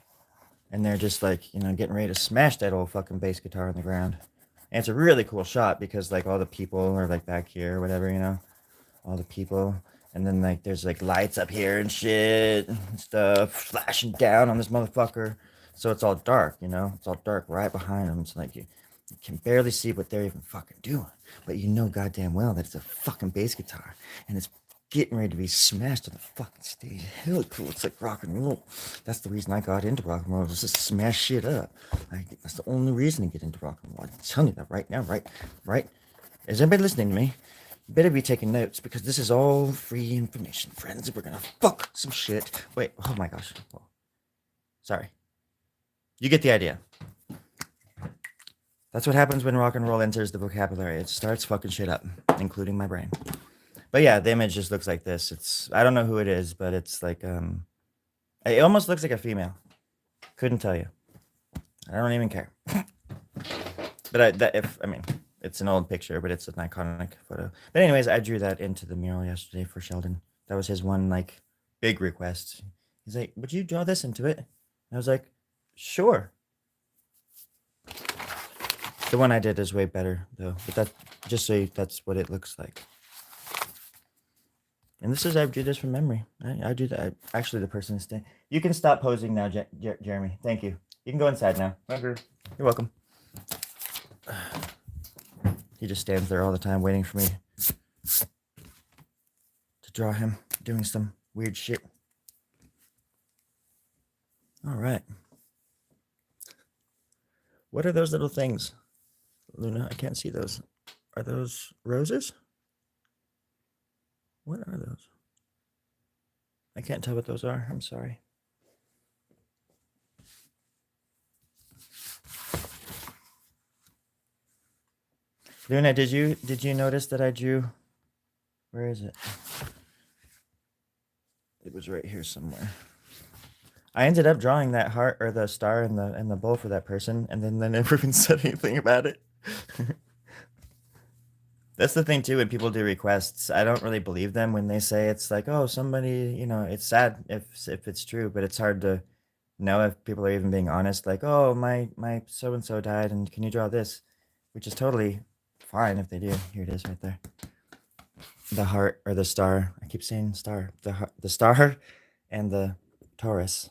and they're just like, getting ready to smash that old fucking bass guitar on the ground. And it's a really cool shot because like all the people are like back here or whatever, all the people. And then like there's like lights up here and shit and stuff flashing down on this motherfucker. So it's all dark, It's all dark right behind them. It's like you can barely see what they're even fucking doing. But you know goddamn well that it's a fucking bass guitar. And it's getting ready to be smashed on the fucking stage. Hell cool. It's like rock and roll. That's the reason I got into rock and roll, was just smash shit up. Like, that's the only reason to get into rock and roll. I'm telling you that right now, right? Is anybody listening to me? You better be taking notes, because this is all free information, friends. We're gonna fuck some shit. Wait, oh my gosh. Oh, sorry. You get the idea. That's what happens when rock and roll enters the vocabulary. It starts fucking shit up, including my brain. But yeah, the image just looks like this. It's, I don't know who it is, but it's like it almost looks like a female. Couldn't tell you. I don't even care. But I mean, it's an old picture, but it's an iconic photo. But anyways, I drew that into the mural yesterday for Sheldon. That was his one like big request. He's like, "Would you draw this into it?" And I was like, "Sure." The one I did is way better though. But that, just so that's what it looks like. And this is, I drew this from memory. I do that. Actually, the person is staying. You can stop posing now, Jeremy. Thank you. You can go inside now. You're welcome. He just stands there all the time waiting for me to draw him doing some weird shit. All right. What are those little things? Luna, I can't see those. Are those roses? What are those? I can't tell what those are. I'm sorry. Luna, did you notice that I drew? Where is it? It was right here somewhere. I ended up drawing that heart or the star and the bowl for that person, and then they never even said anything about it. That's the thing too, when people do requests, I don't really believe them when they say it's like, oh, somebody, you know, it's sad if it's true, but it's hard to know if people are even being honest. Like, oh, my so and so died, and can you draw this? Which is totally fine if they do. Here it is, right there. The heart or the star. I keep saying star. The star and the Taurus.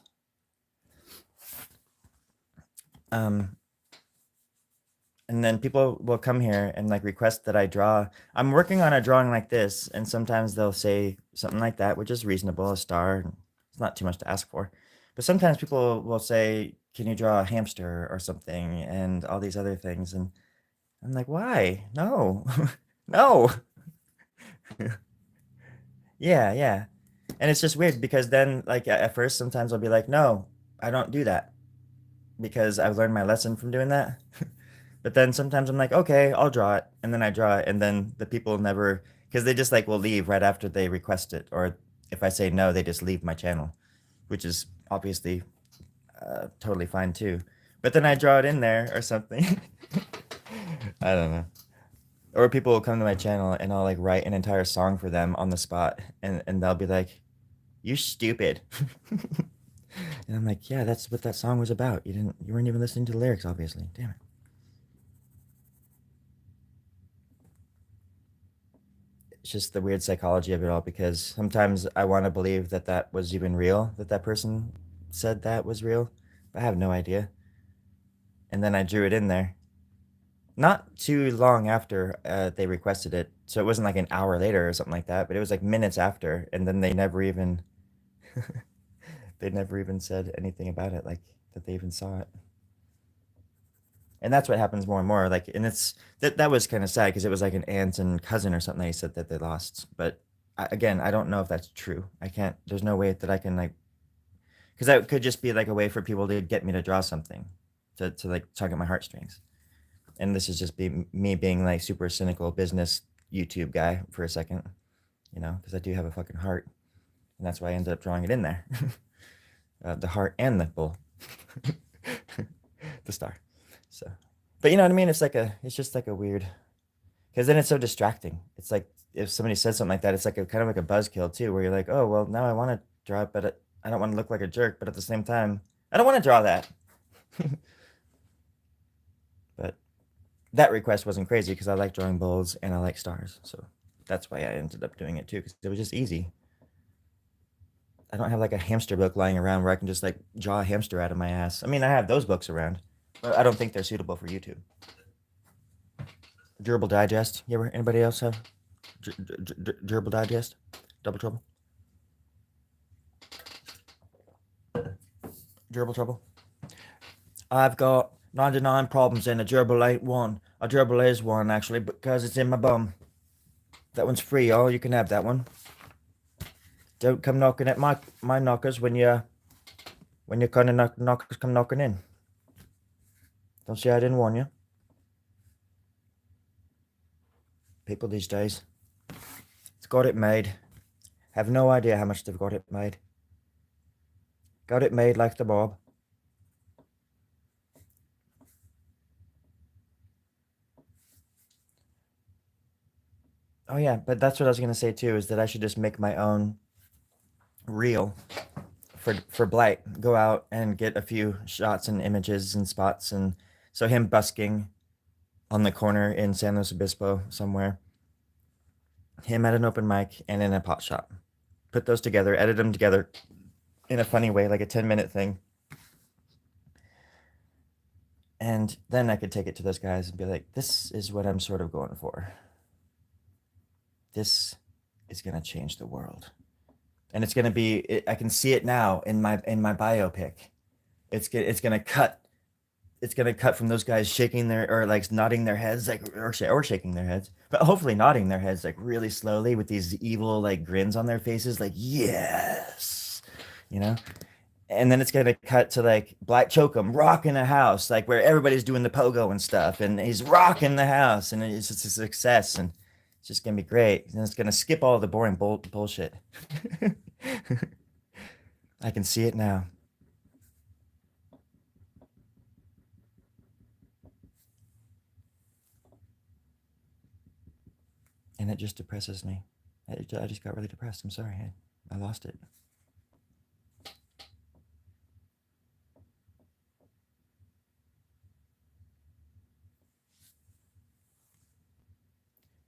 And then people will come here and like request that I draw. I'm working on a drawing like this, and sometimes they'll say something like that, which is reasonable, a star. It's not too much to ask for. But sometimes people will say, can you draw a hamster or something, and all these other things. And I'm like, why? No, no. Yeah. And it's just weird because then, like, at first, sometimes I'll be like, no, I don't do that, because I've learned my lesson from doing that. But then sometimes I'm like, okay, I'll draw it. And then I draw it. And then the people never, because they just like will leave right after they request it. Or if I say no, they just leave my channel, which is obviously totally fine too. But then I draw it in there or something. I don't know. Or people will come to my channel and I'll like write an entire song for them on the spot. And they'll be like, you're stupid. And I'm like, yeah, that's what that song was about. You weren't even listening to the lyrics, obviously. Damn it. It's just the weird psychology of it all, because sometimes I want to believe that that was even real, that that person said that was real, but I have no idea. And then I drew it in there. Not too long after they requested it, so it wasn't like an hour later or something like that, but it was like minutes after, and then they never even they never even said anything about it, like that they even saw it. And that's what happens more and more. Like, and it's that was kind of sad, because it was like an aunt and cousin or something they said that they lost. But again, I don't know if that's true. I can't. There's no way that I can like, because that could just be like a way for people to get me to draw something, to like tug at my heartstrings. And this is just me being like super cynical business YouTube guy for a second, you know, because I do have a fucking heart, and that's why I ended up drawing it in there. The heart and the bull, the star. So, but you know what I mean? It's just like a weird, because then it's so distracting. It's like if somebody says something like that, it's like a kind of like a buzzkill too, where you're like, oh, well, now I want to draw it, but I don't want to look like a jerk, but at the same time, I don't want to draw that. But that request wasn't crazy, because I like drawing bulls and I like stars. So that's why I ended up doing it too, because it was just easy. I don't have like a hamster book lying around where I can just like draw a hamster out of my ass. I mean, I have those books around, but I don't think they're suitable for YouTube. Gerbil Digest. Anybody else have Gerbil Digest? Double trouble. Gerbil trouble. I've got 99 problems and a gerbil ain't one. A gerbil is one, actually, because it's in my bum. That one's free, y'all. You can have that one. Don't come knocking at my knockers when you kind of knockers come knocking in. Don't say I didn't warn you. People these days, it's got it made. Have no idea how much they've got it made. Got it made like the Bob. Oh yeah, but that's what I was gonna say too, is that I should just make my own reel for Blight. Go out and get a few shots and images and spots, and so him busking on the corner in San Luis Obispo somewhere. Him at an open mic and in a pot shop. Put those together, edit them together in a funny way, like a 10-minute thing. And then I could take it to those guys and be like, this is what I'm sort of going for. This is going to change the world. And it's going to be, I can see it now in my biopic. It's going to cut. It's going to cut from those guys shaking their, or like nodding their heads, like, or shaking their heads, but hopefully nodding their heads like really slowly with these evil like grins on their faces, like, yes, you know? And then it's gonna cut to like Black Chokum rocking a house, like where everybody's doing the pogo and stuff, and he's rocking the house, and it's just a success, and it's just gonna be great. And it's gonna skip all the boring bullshit. I can see it now. And it just depresses me. I just got really depressed. I'm sorry. I lost it.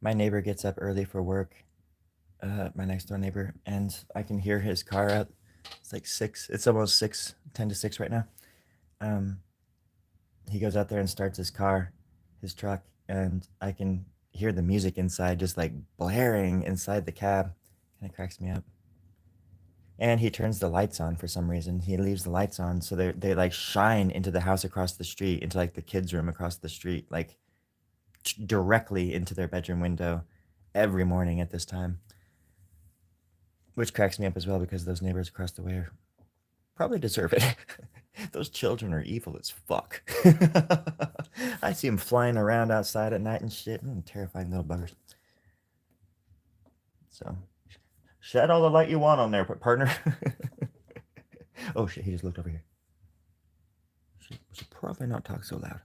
My neighbor gets up early for work, my next door neighbor, and I can hear his car out. It's like 6. It's almost 6, 10 to 6 right now. Um, he goes out there and starts his car, his truck, and I can hear the music inside just like blaring inside the cab. And it cracks me up. And he turns the lights on for some reason. He leaves the lights on so they like shine into the house across the street, into like the kids' room across the street, like directly into their bedroom window every morning at this time. Which cracks me up as well because those neighbors across the way are probably deserve it. Those children are evil as fuck. I see them flying around outside at night and shit. Terrifying little buggers. So, shed all the light you want on there, partner. Oh shit, he just looked over here. Should probably not talk so loud.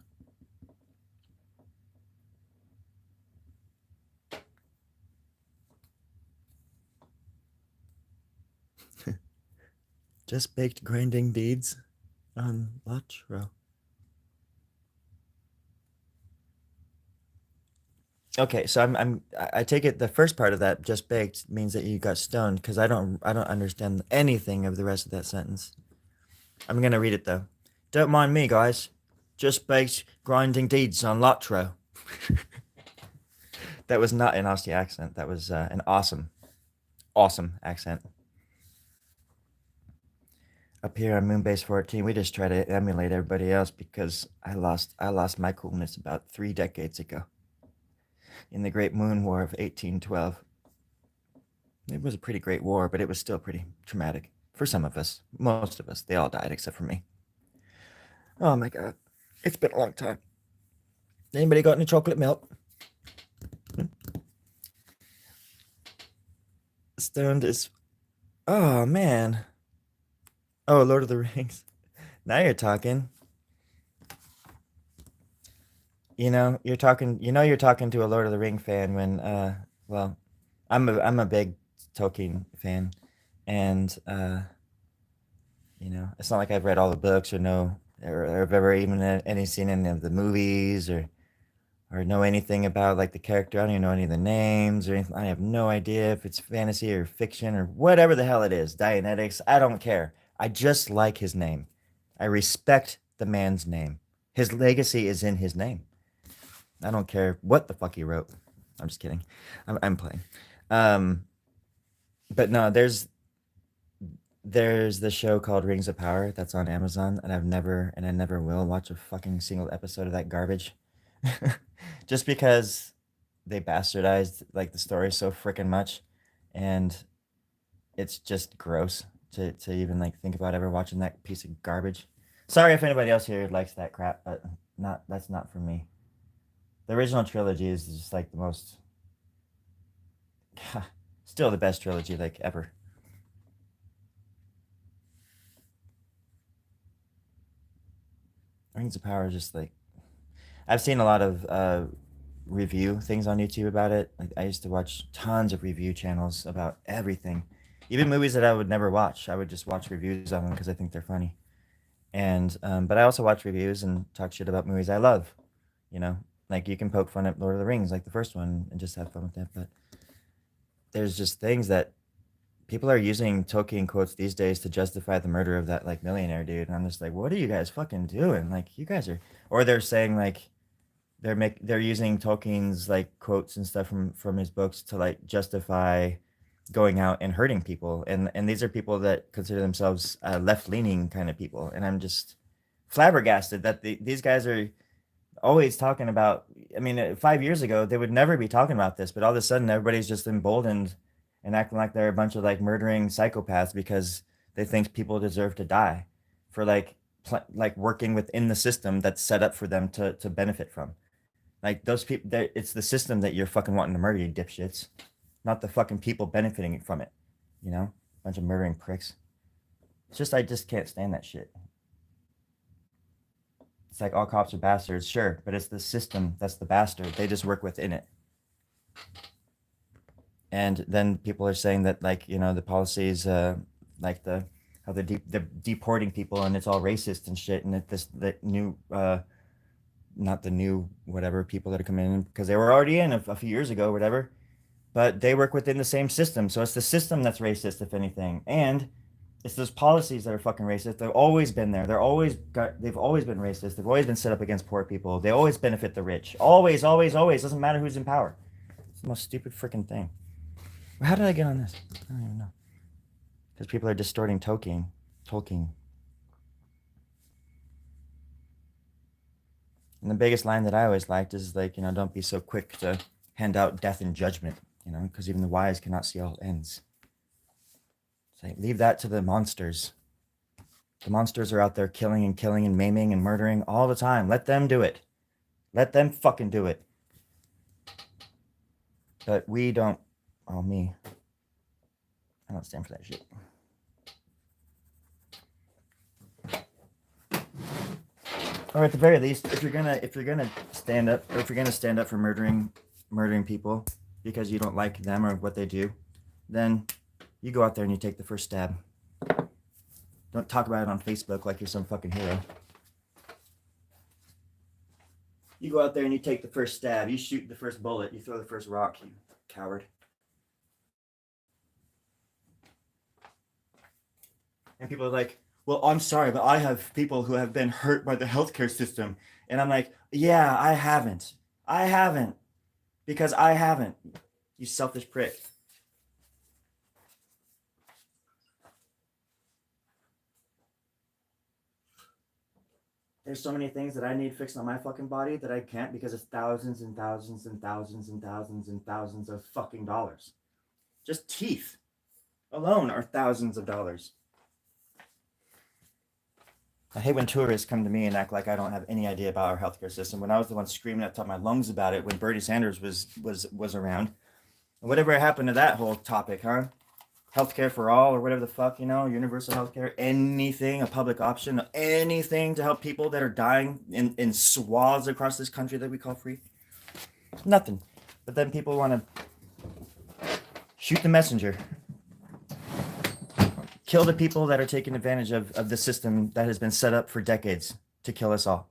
Just baked grinding deeds on Latro. Okay, so I take it the first part of that just baked means that you got stoned because I don't understand anything of the rest of that sentence. I'm gonna read it though. Don't mind me, guys. Just baked grinding deeds on Latro. That was not an Aussie accent. That was an awesome accent. Up here on Moonbase 14, we just try to emulate everybody else because I lost my coolness about 3 decades ago in the Great Moon War of 1812. It was a pretty great war, but it was still pretty traumatic for some of us. Most of us. They all died except for me. Oh my god. It's been a long time. Anybody got any chocolate milk? Stoned is... Oh, man. Oh, Lord of the Rings. Now you're talking. You're talking to a Lord of the Ring fan when well, I'm a big Tolkien fan, and it's not like I've read all the books or I've ever even any seen any of the movies or know anything about like the character. I don't even know any of the names or anything. I have no idea if it's fantasy or fiction or whatever the hell it is. Dianetics, I don't care. I just like his name. I respect the man's name. His legacy is in his name. I don't care what the fuck he wrote. I'm just kidding. I'm playing. But no, there's the show called Rings of Power that's on Amazon, and I never will watch a fucking single episode of that garbage. Just because they bastardized like the story so freaking much, and it's just gross to even like think about ever watching that piece of garbage. Sorry if anybody else here likes that crap, but that's not for me. The original trilogy is just like the most, still the best trilogy like ever. Rings of Power is just like, I've seen a lot of review things on YouTube about it. Like I used to watch tons of review channels about everything, even movies that I would never watch. I would just watch reviews on them because I think they're funny. And but I also watch reviews and talk shit about movies I love. You know, like you can poke fun at Lord of the Rings, like the first one, and just have fun with that. But there's just things that people are using Tolkien quotes these days to justify the murder of that like millionaire dude. And I'm just like, what are you guys fucking doing? Like you guys are, or they're saying like they're using Tolkien's like quotes and stuff from his books to like justify going out and hurting people. And these are people that consider themselves left leaning kind of people. And I'm just flabbergasted that these guys are always talking about. I mean, 5 years ago they would never be talking about this, but all of a sudden everybody's just emboldened and acting like they're a bunch of like murdering psychopaths because they think people deserve to die for like like working within the system that's set up for them to benefit from. Like those people, it's the system that you're fucking wanting to murder, you dipshits, not the fucking people benefiting from it. You know, bunch of murdering pricks. It's just I just can't stand that shit. It's like all cops are bastards, sure, but it's the system that's the bastard. They just work within it. And then people are saying that like the policies, like the how they're deporting people and it's all racist and shit, and that this the new not the new whatever people that are coming in because they were already in a few years ago, whatever. But they work within the same system, so it's the system that's racist, if anything, and it's those policies that are fucking racist. They've always been there. They've always been racist. They've always been set up against poor people. They always benefit the rich. Always, always, always. Doesn't matter who's in power. It's the most stupid freaking thing. How did I get on this? I don't even know. Because people are distorting Tolkien. Tolkien. And the biggest line that I always liked is like, don't be so quick to hand out death and judgment, because even the wise cannot see all ends. It's like, leave that to the monsters. The monsters are out there killing and maiming and murdering all the time. Let them do it. Let them fucking do it. But we don't. Oh, me. I don't stand for that shit. Or at the very least, if you're gonna stand up, or if you're gonna stand up for murdering people because you don't like them or what they do, then you go out there and you take the first stab. Don't talk about it on Facebook like you're some fucking hero. You go out there and you take the first stab. You shoot the first bullet. You throw the first rock, you coward. And people are like, well, I'm sorry, but I have people who have been hurt by the healthcare system. And I'm like, yeah, I haven't. I haven't. Because I haven't. You selfish prick. There's so many things that I need fixed on my fucking body that I can't because it's thousands and thousands and thousands and thousands and thousands of fucking dollars. Just teeth alone are thousands of dollars. I hate when tourists come to me and act like I don't have any idea about our healthcare system. When I was the one screaming at the top of my lungs about it when Bernie Sanders was around. Whatever happened to that whole topic, huh? Healthcare for all or whatever the fuck, universal healthcare, anything, a public option, anything to help people that are dying in swaths across this country that we call free. Nothing. But then people want to shoot the messenger. Kill the people that are taking advantage of the system that has been set up for decades to kill us all.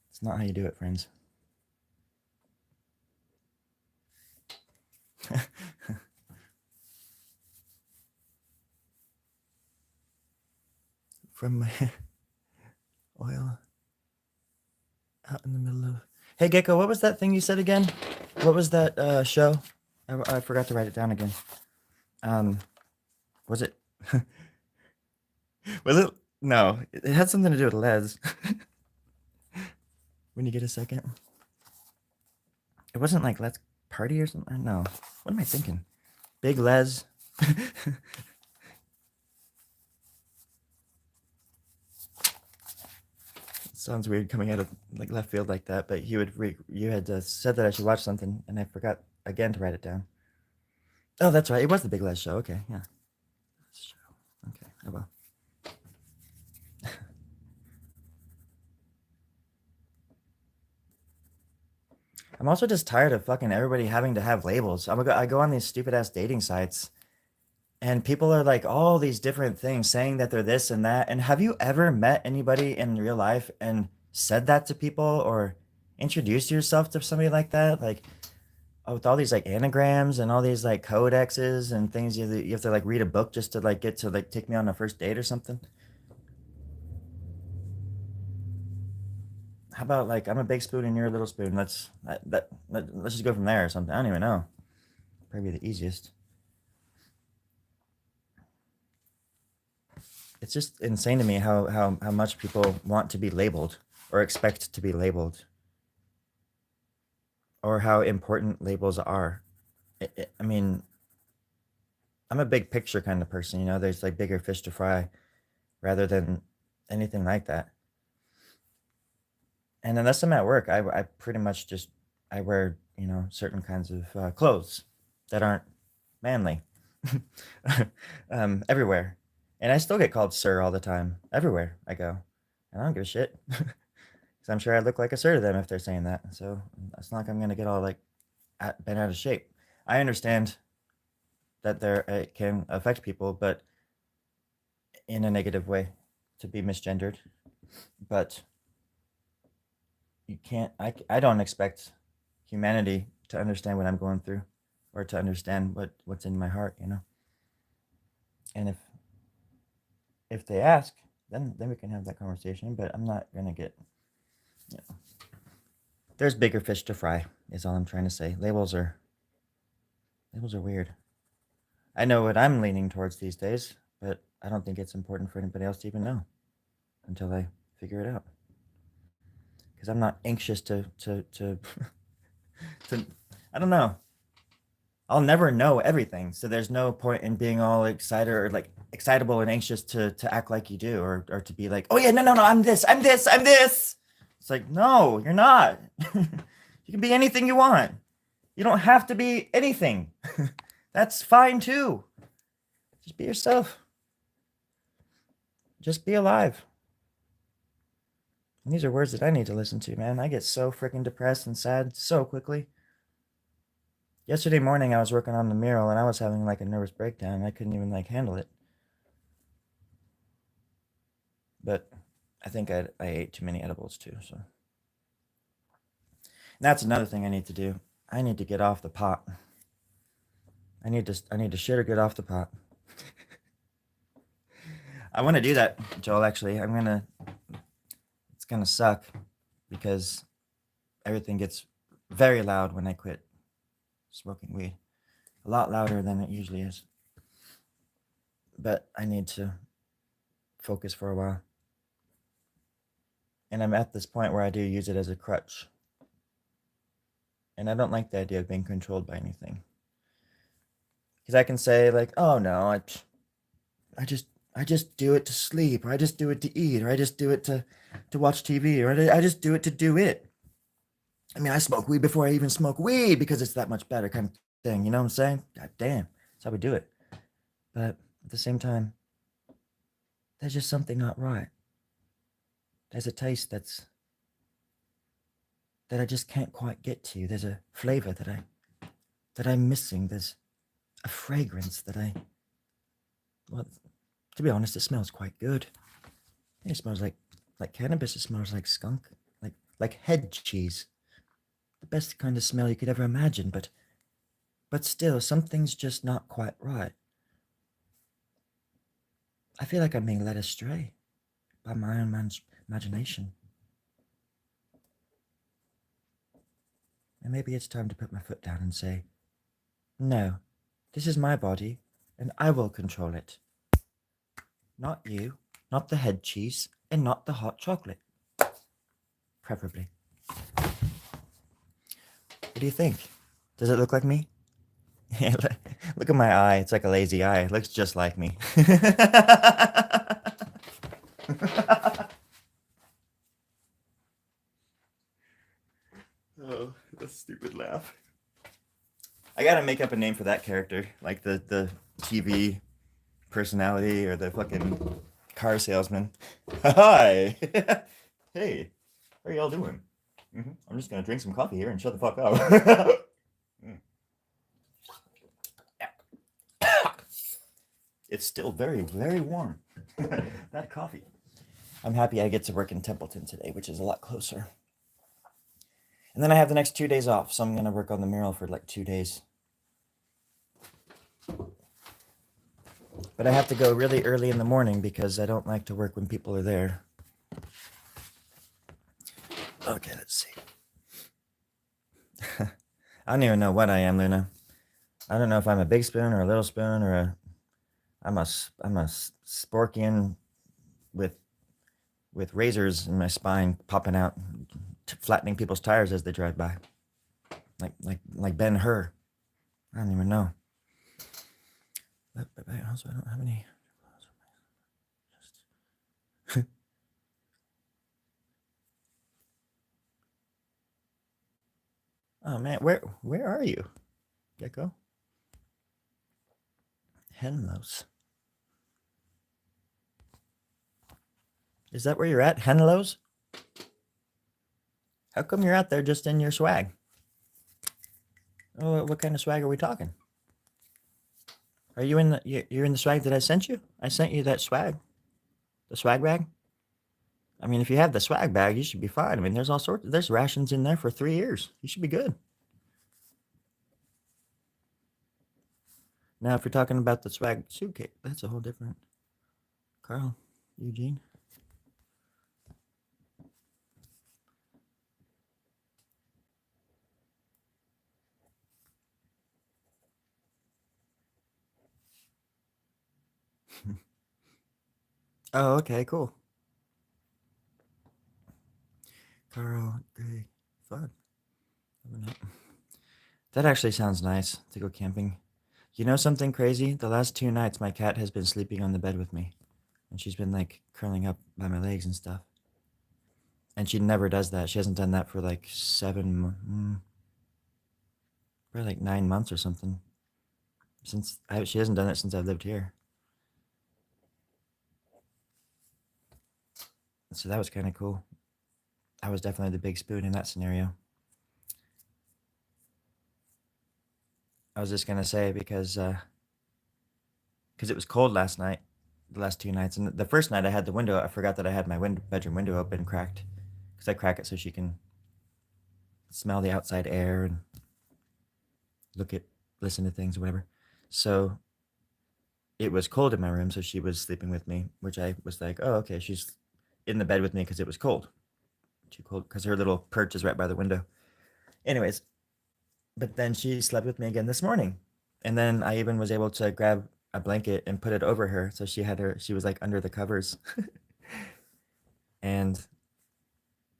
It's not how you do it, friends. From my oil out in the middle of Hey Gecko, what was that thing you said again? What was that show? I forgot to write it down again. Um, was it? Was it? No, it had something to do with Les. When you get a second, it wasn't like Let's Party or something. No, what am I thinking? Big Les. Sounds weird coming out of like left field like that, but you had said that I should watch something, and I forgot again to write it down. Oh, that's right. It was the Big Les show. Okay, yeah. Okay, oh well. I'm also just tired of fucking everybody having to have labels. I go on these stupid ass dating sites, and people are like all these different things, saying that they're this and that. And have you ever met anybody in real life and said that to people or introduced yourself to somebody like that? Like, with all these like anagrams and all these like codexes and things, you have to like read a book just to like get to like take me on a first date or something. How about like I'm a big spoon and you're a little spoon? Let's just go from there or something. I don't even know. Probably the easiest. It's just insane to me how much people want to be labeled or expect to be labeled or how important labels are. I mean, I'm a big picture kind of person, you know, there's like bigger fish to fry rather than anything like that. And unless I'm at work, I pretty much just I wear, you know, certain kinds of clothes that aren't manly everywhere. And I still get called sir all the time everywhere I go. And I don't give a shit. Because I'm sure I look like a sir to them if they're saying that. So it's not like I'm going to get all like bent out of shape. I understand that it can affect people, but in a negative way to be misgendered. But you can't, I don't expect humanity to understand what I'm going through or to understand what's in my heart, you know? And if they ask, then we can have that conversation, but I'm not going to get, you know, there's bigger fish to fry is all I'm trying to say. Labels are weird. I know what I'm leaning towards these days, but I don't think it's important for anybody else to even know until I figure it out. Because I'm not anxious to I don't know. I'll never know everything, so there's no point in being all excited or like excitable and anxious to act like you do, or to be like, oh yeah, no, I'm this, I'm this, I'm this. It's like, no, you're not. You can be anything you want. You don't have to be anything. That's fine too. Just be yourself. Just be alive. And these are words that I need to listen to, man. I get so freaking depressed and sad so quickly. Yesterday morning, I was working on the mural and I was having like a nervous breakdown. And I couldn't even like handle it. But I think I ate too many edibles too. So and that's another thing I need to do. I need to get off the pot. I need to shit or get off the pot. I want to do that, Joel. Actually, It's gonna suck because everything gets very loud when I quit smoking weed. A lot louder than it usually is. But I need to focus for a while. And I'm at this point where I do use it as a crutch. And I don't like the idea of being controlled by anything. Because I can say like, oh no, I just I just do it to sleep, or I just do it to eat, or I just do it to watch TV, or I just do it to do it. I mean, I smoke weed before I even smoke weed because it's that much better kind of thing. You know what I'm saying? God damn, that's how we do it. But at the same time, there's just something not right. There's a taste that I just can't quite get to. There's a flavor that I'm missing. There's a fragrance that well, to be honest, it smells quite good. It smells like cannabis. It smells like skunk, like head cheese. The best kind of smell you could ever imagine. But still, something's just not quite right. I feel like I'm being led astray by my own imagination. And maybe it's time to put my foot down and say, no, this is my body, and I will control it. Not you, not the head cheese, and not the hot chocolate. Preferably. What do you think? Does it look like me? Look at my eye. It's like a lazy eye. It looks just like me. Oh, that's a stupid laugh. I gotta make up a name for that character, like the TV personality or the fucking car salesman. Hi. Hey, how are y'all doing? I'm just gonna drink some coffee here and shut the fuck up. Mm. It's still very, very warm. That coffee. I'm happy I get to work in Templeton today, which is a lot closer. And then I have the next 2 days off, so I'm gonna work on the mural for like 2 days. But I have to go really early in the morning because I don't like to work when people are there. Okay, let's see. I don't even know what I am, Luna. I don't know if I'm a big spoon or a little spoon or I'm a sporkian with razors in my spine popping out, flattening people's tires as they drive by, like Ben Hur. I don't even know. But also I don't have any. Oh man, where are you, Gecko? Henlos. Is that where you're at, Henlos? How come you're out there just in your swag? Oh, what kind of swag are we talking? Are you in the you're in the swag that I sent you? I sent you that swag, the swag bag. I mean, if you have the swag bag, you should be fine. I mean, there's all sorts. There's rations in there for 3 years. You should be good. Now, if you're talking about the swag suitcase, that's a whole different. Carl, Eugene. Oh, okay, cool. Carl, Greg, fun. That actually sounds nice to go camping. You know something crazy? The last 2 nights, my cat has been sleeping on the bed with me, and she's been like curling up by my legs and stuff. And she never does that. She hasn't done that for like probably like 9 months or something. She hasn't done it since I've lived here. So that was kind of cool. I was definitely the big spoon in that scenario. I was just gonna say because it was cold last night, the last 2 nights, and the first night I had the window. I forgot that I had my bedroom window open, cracked, because I crack it so she can smell the outside air and look at, listen to things or whatever. So it was cold in my room, so she was sleeping with me, which I was like, oh, okay, she's in the bed with me because it was cold, too cold, because her little perch is right by the window. Anyways, but then she slept with me again this morning, and then I even was able to grab a blanket and put it over her, so she was like under the covers. And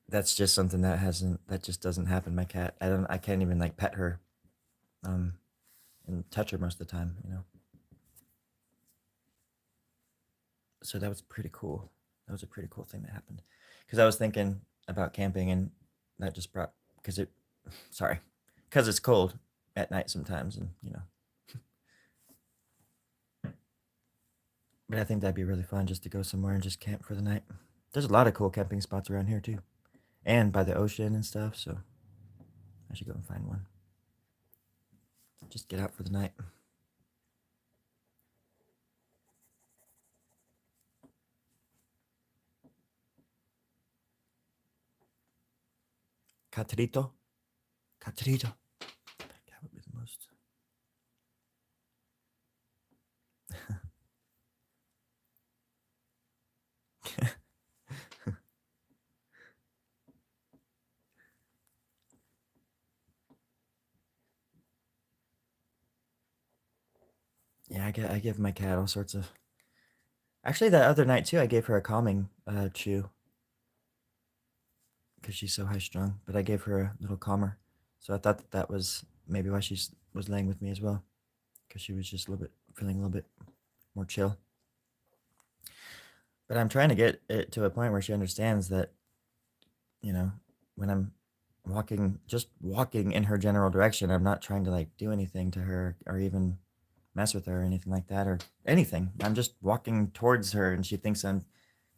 that's just something that just doesn't happen. My cat, I can't even like pet her, and touch her most of the time, you know. So that was pretty cool. That was a pretty cool thing that happened, because I was thinking about camping, and that just brought because it, sorry, because it's cold at night sometimes, and you know. But I think that'd be really fun just to go somewhere and just camp for the night. There's a lot of cool camping spots around here too, and by the ocean and stuff. So I should go and find one. Just get out for the night. Catrito. Catrito. That would be the most. Yeah, I give my cat all sorts of. Actually, that other night too, I gave her a calming chew because she's so high strung. But I gave her a little calmer, so I thought that was maybe why she was laying with me as well, because she was just a little bit feeling a little bit more chill. But I'm trying to get it to a point where she understands that, you know, when I'm just walking in her general direction, I'm not trying to like do anything to her or even mess with her or anything like that or anything. I'm just walking towards her and she thinks I'm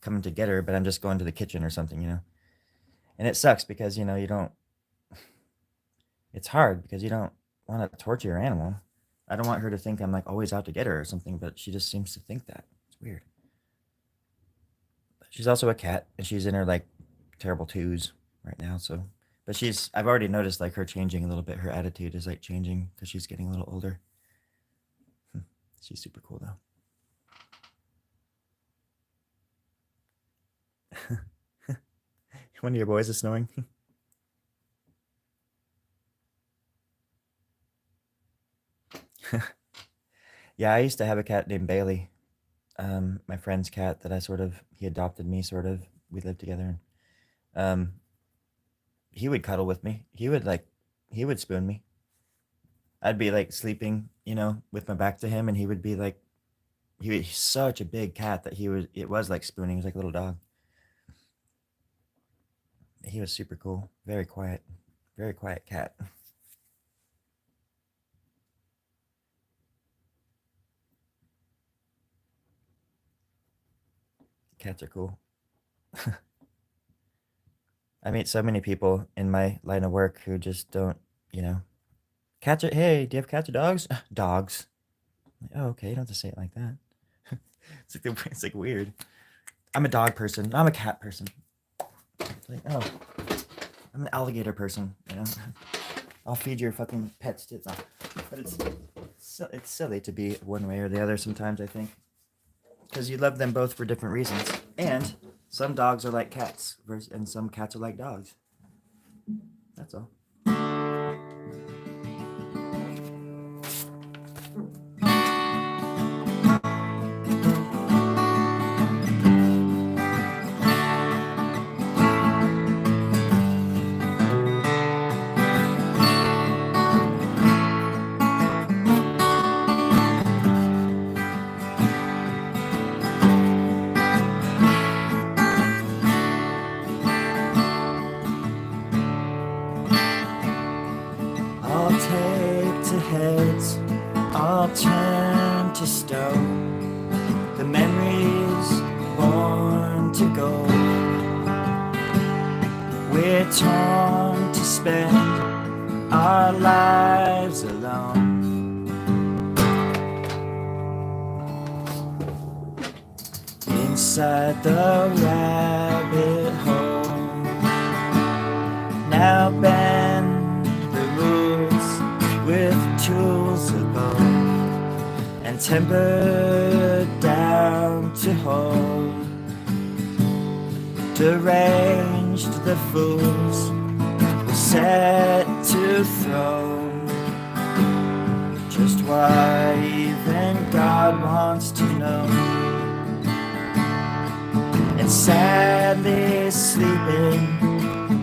coming to get her, but I'm just going to the kitchen or something. And it sucks because, you don't, it's hard because you don't want to torture your animal. I don't want her to think I'm like always out to get her or something, but she just seems to think that. It's weird. But she's also a cat and she's in her like terrible twos right now. So, but I've already noticed like her changing a little bit. Her attitude is like changing because she's getting a little older. She's super cool though. One of your boys is snoring. Yeah, I used to have a cat named Bailey. My friend's cat that he adopted me sort of. We lived together. Um, he would cuddle with me. He would spoon me. I'd be like sleeping, with my back to him, and he would be like, he's such a big cat that it was like spooning. He was like a little dog. He was super cool. Very quiet cat. Cats are cool. I meet so many people in my line of work who just don't, you know, cats are, hey, do you have cats or dogs? Dogs. Like, oh, okay, you don't have to say it like that. It's like weird. I'm a dog person. I'm a cat person. It's like, oh, I'm an alligator person, I'll feed your fucking pets to no. But it's silly to be one way or the other sometimes, I think. Because you love them both for different reasons. And some dogs are like cats, and some cats are like dogs. That's all. I'll take to heads, I'll turn to stone. The memories born to go. We're torn to spend our lives alone. Inside the rabbit hole. Now bend the rules with tools of bone and temper down to hold. Deranged the fools were set to throne. Just why even God wants to know. And sadly sleeping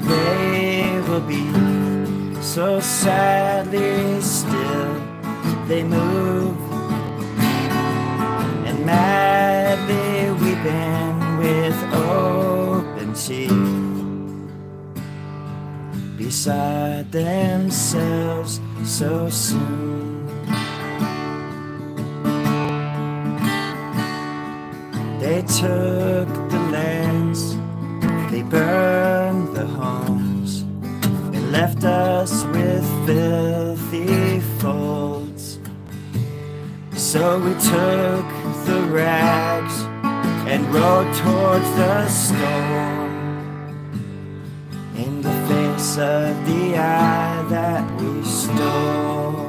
they will be, so sadly still they move, and madly weeping with open teeth beside themselves so soon. They took the lands, they burned the homes, and left us with filthy folds. So we took the rags and rode towards the storm, in the face of the eye that we stole.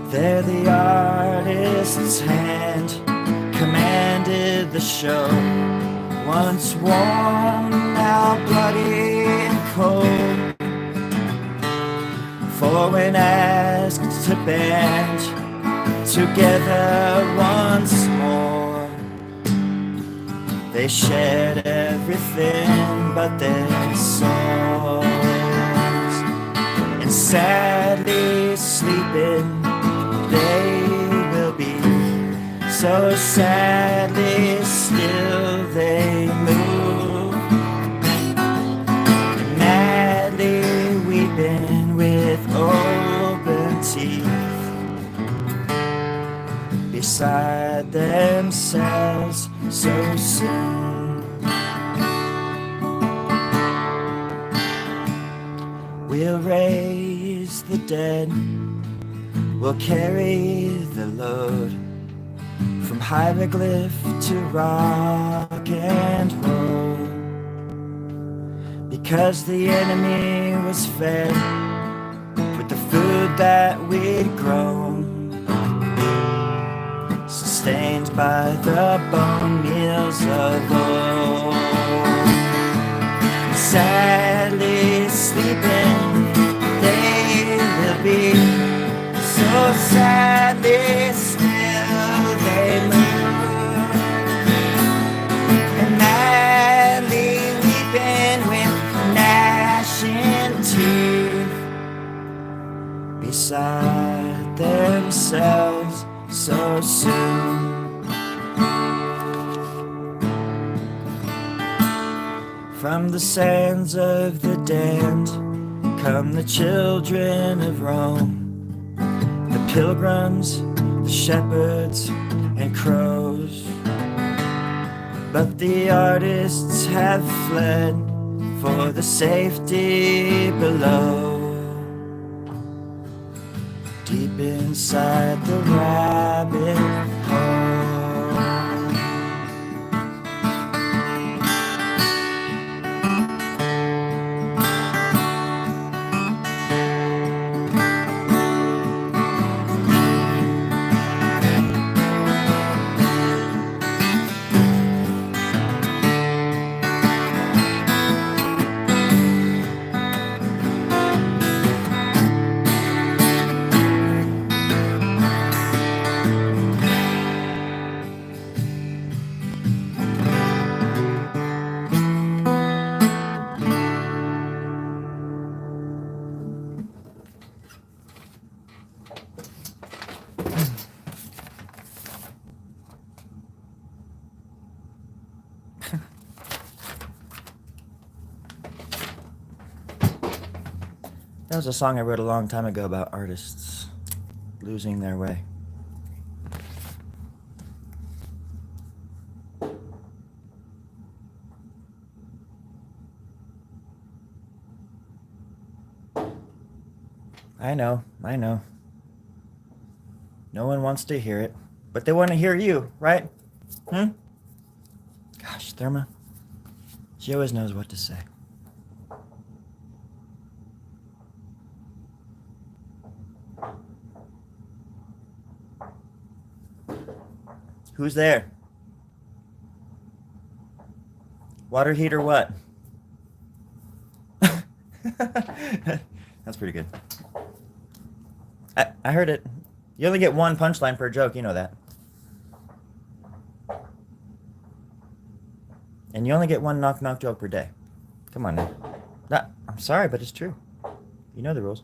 There the artist's hand commanded the show, once warm, now bloody and cold. For For when asked to band together once more, they shared everything but their souls. And sadly sleeping they will be, so sadly still they move, madly weeping with open teeth beside themselves so soon. We'll raise the dead, we'll carry the load from hieroglyph to rock and roll, because the enemy was fed with the food that we'd grown, sustained by the bone meals of old. And sadly sleeping they will be, so sadly still they move, and madly weeping with gnashing teeth beside themselves so soon. From the sands of the damned come the children of Rome, the pilgrims, the shepherds, and crows. But the artists have fled for the safety below, deep inside the rabbit hole. That was a song I wrote a long time ago about artists losing their way. I know. No one wants to hear it, but they want to hear you, right? Gosh, Therma, she always knows what to say. Who's there? Water heater what? That's pretty good. I heard it. You only get one punchline per joke, you know that. And you only get one knock-knock joke per day. Come on now. I'm sorry, but it's true. You know the rules.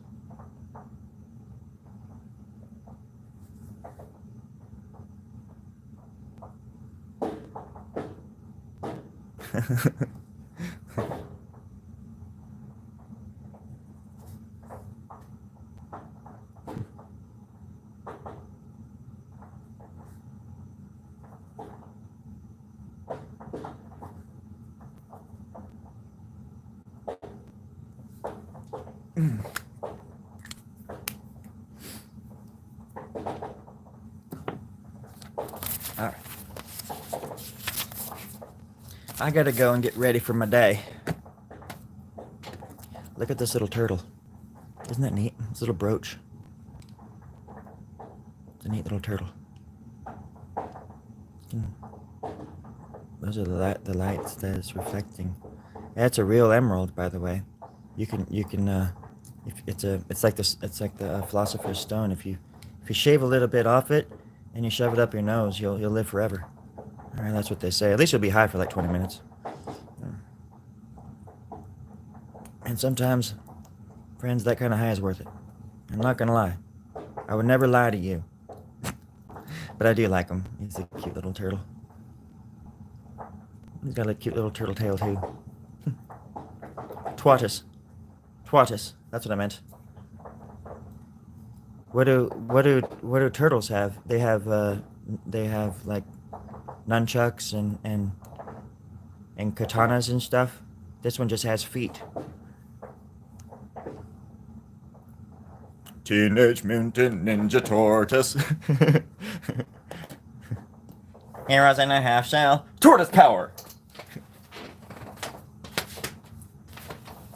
All right. I gotta go and get ready for my day. Look at this little turtle. Isn't that neat? This little brooch. It's a neat little turtle. Those are the lights that it's reflecting. Yeah, it's a real emerald, by the way. You can It's like this. It's like the philosopher's stone. If you shave a little bit off it and you shove it up your nose, you'll live forever. All right, that's what they say. At least you'll be high for like 20 minutes. And sometimes, friends, that kind of high is worth it. I'm not gonna lie. I would never lie to you. But I do like him. He's a cute little turtle. He's got a cute little turtle tail too. Twatus. Twatus. That's what I meant. What do turtles have? They have like nunchucks and katanas and stuff. This one just has feet. Teenage Mutant Ninja Tortoise. Heroes in a half shell. Tortoise power.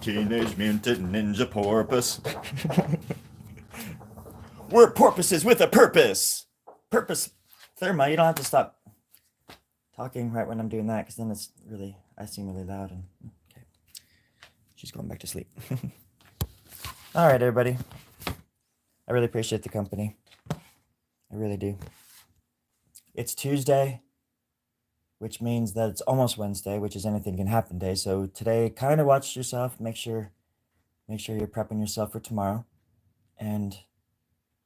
Teenage Mutant Ninja Porpoise. We're porpoises with a purpose. Purpose. Therma, you don't have to stop talking right when I'm doing that, because then it's really, I seem really loud. And okay, she's going back to sleep. All right, everybody. I really appreciate the company. I really do. It's Tuesday, which means that it's almost Wednesday, which is anything can happen day. So today, kind of watch yourself. Make sure you're prepping yourself for tomorrow, and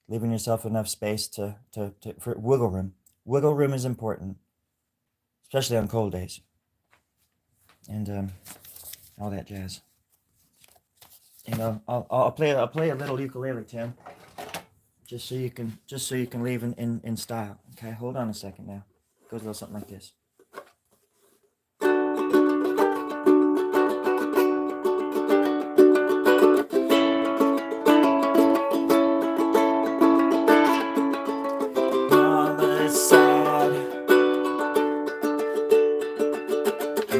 leaving yourself enough space for wiggle room. Wiggle room is important, especially on cold days, and all that jazz. You know, I'll play a little ukulele, Tim, just so you can leave in style. Okay, hold on a second now. It goes a little something like this.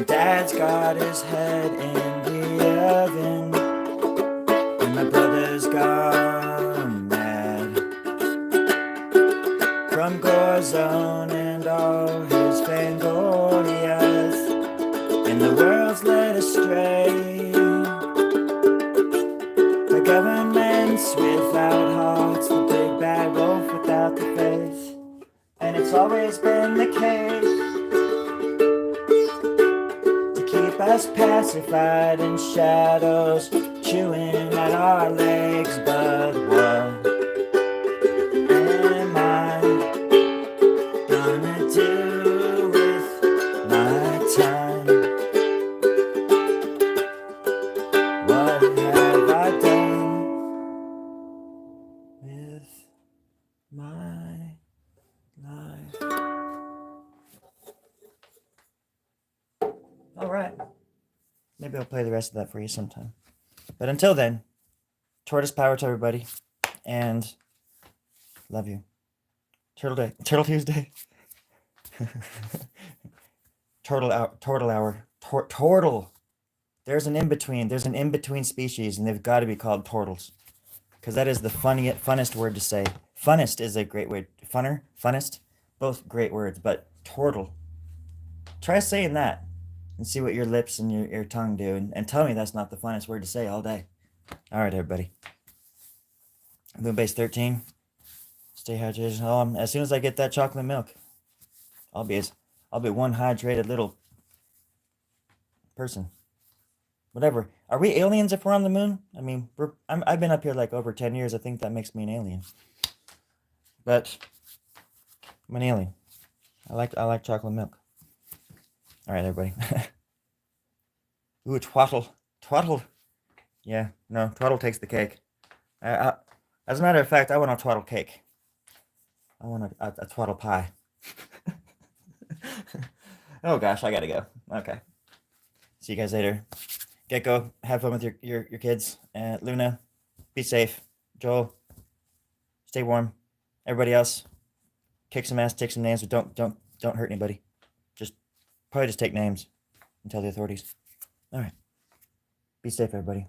Dad's got his head in the oven, and my brother's gone mad from Gorzone and all his Fangolias, and the world's led astray by governments without hearts, the big bad wolf without the face, and it's always been the case. Us pacified in shadows, chewing at our legs, but what am I gonna do with my time? What have I done with my life? All right. Maybe I'll play the rest of that for you sometime. But until then, tortoise power to everybody, and love you. Turtle Tuesday. Turtle hour. Turtle. There's an in-between species, and they've got to be called turtles, because that is the funnest word to say. Funnest is a great word. Funnest, both great words, but turtle. Try saying that and see what your lips and your tongue do, and tell me that's not the funnest word to say all day. All right, everybody. Moonbase 13. Stay hydrated. As soon as I get that chocolate milk, I'll be one hydrated little person. Whatever. Are we aliens if we're on the moon? I mean, I've been up here like over 10 years. I think that makes me an alien. But I'm an alien. I like chocolate milk. All right, everybody. Ooh, twaddle. Yeah, no, twaddle takes the cake. As a matter of fact, I want a twaddle cake. I want a twaddle pie. Oh gosh, I gotta go. Okay. See you guys later. Gecko, have fun with your kids. Luna, be safe. Joel, stay warm. Everybody else, kick some ass, take some names, but don't hurt anybody. Probably just take names and tell the authorities. All right. Be safe, everybody.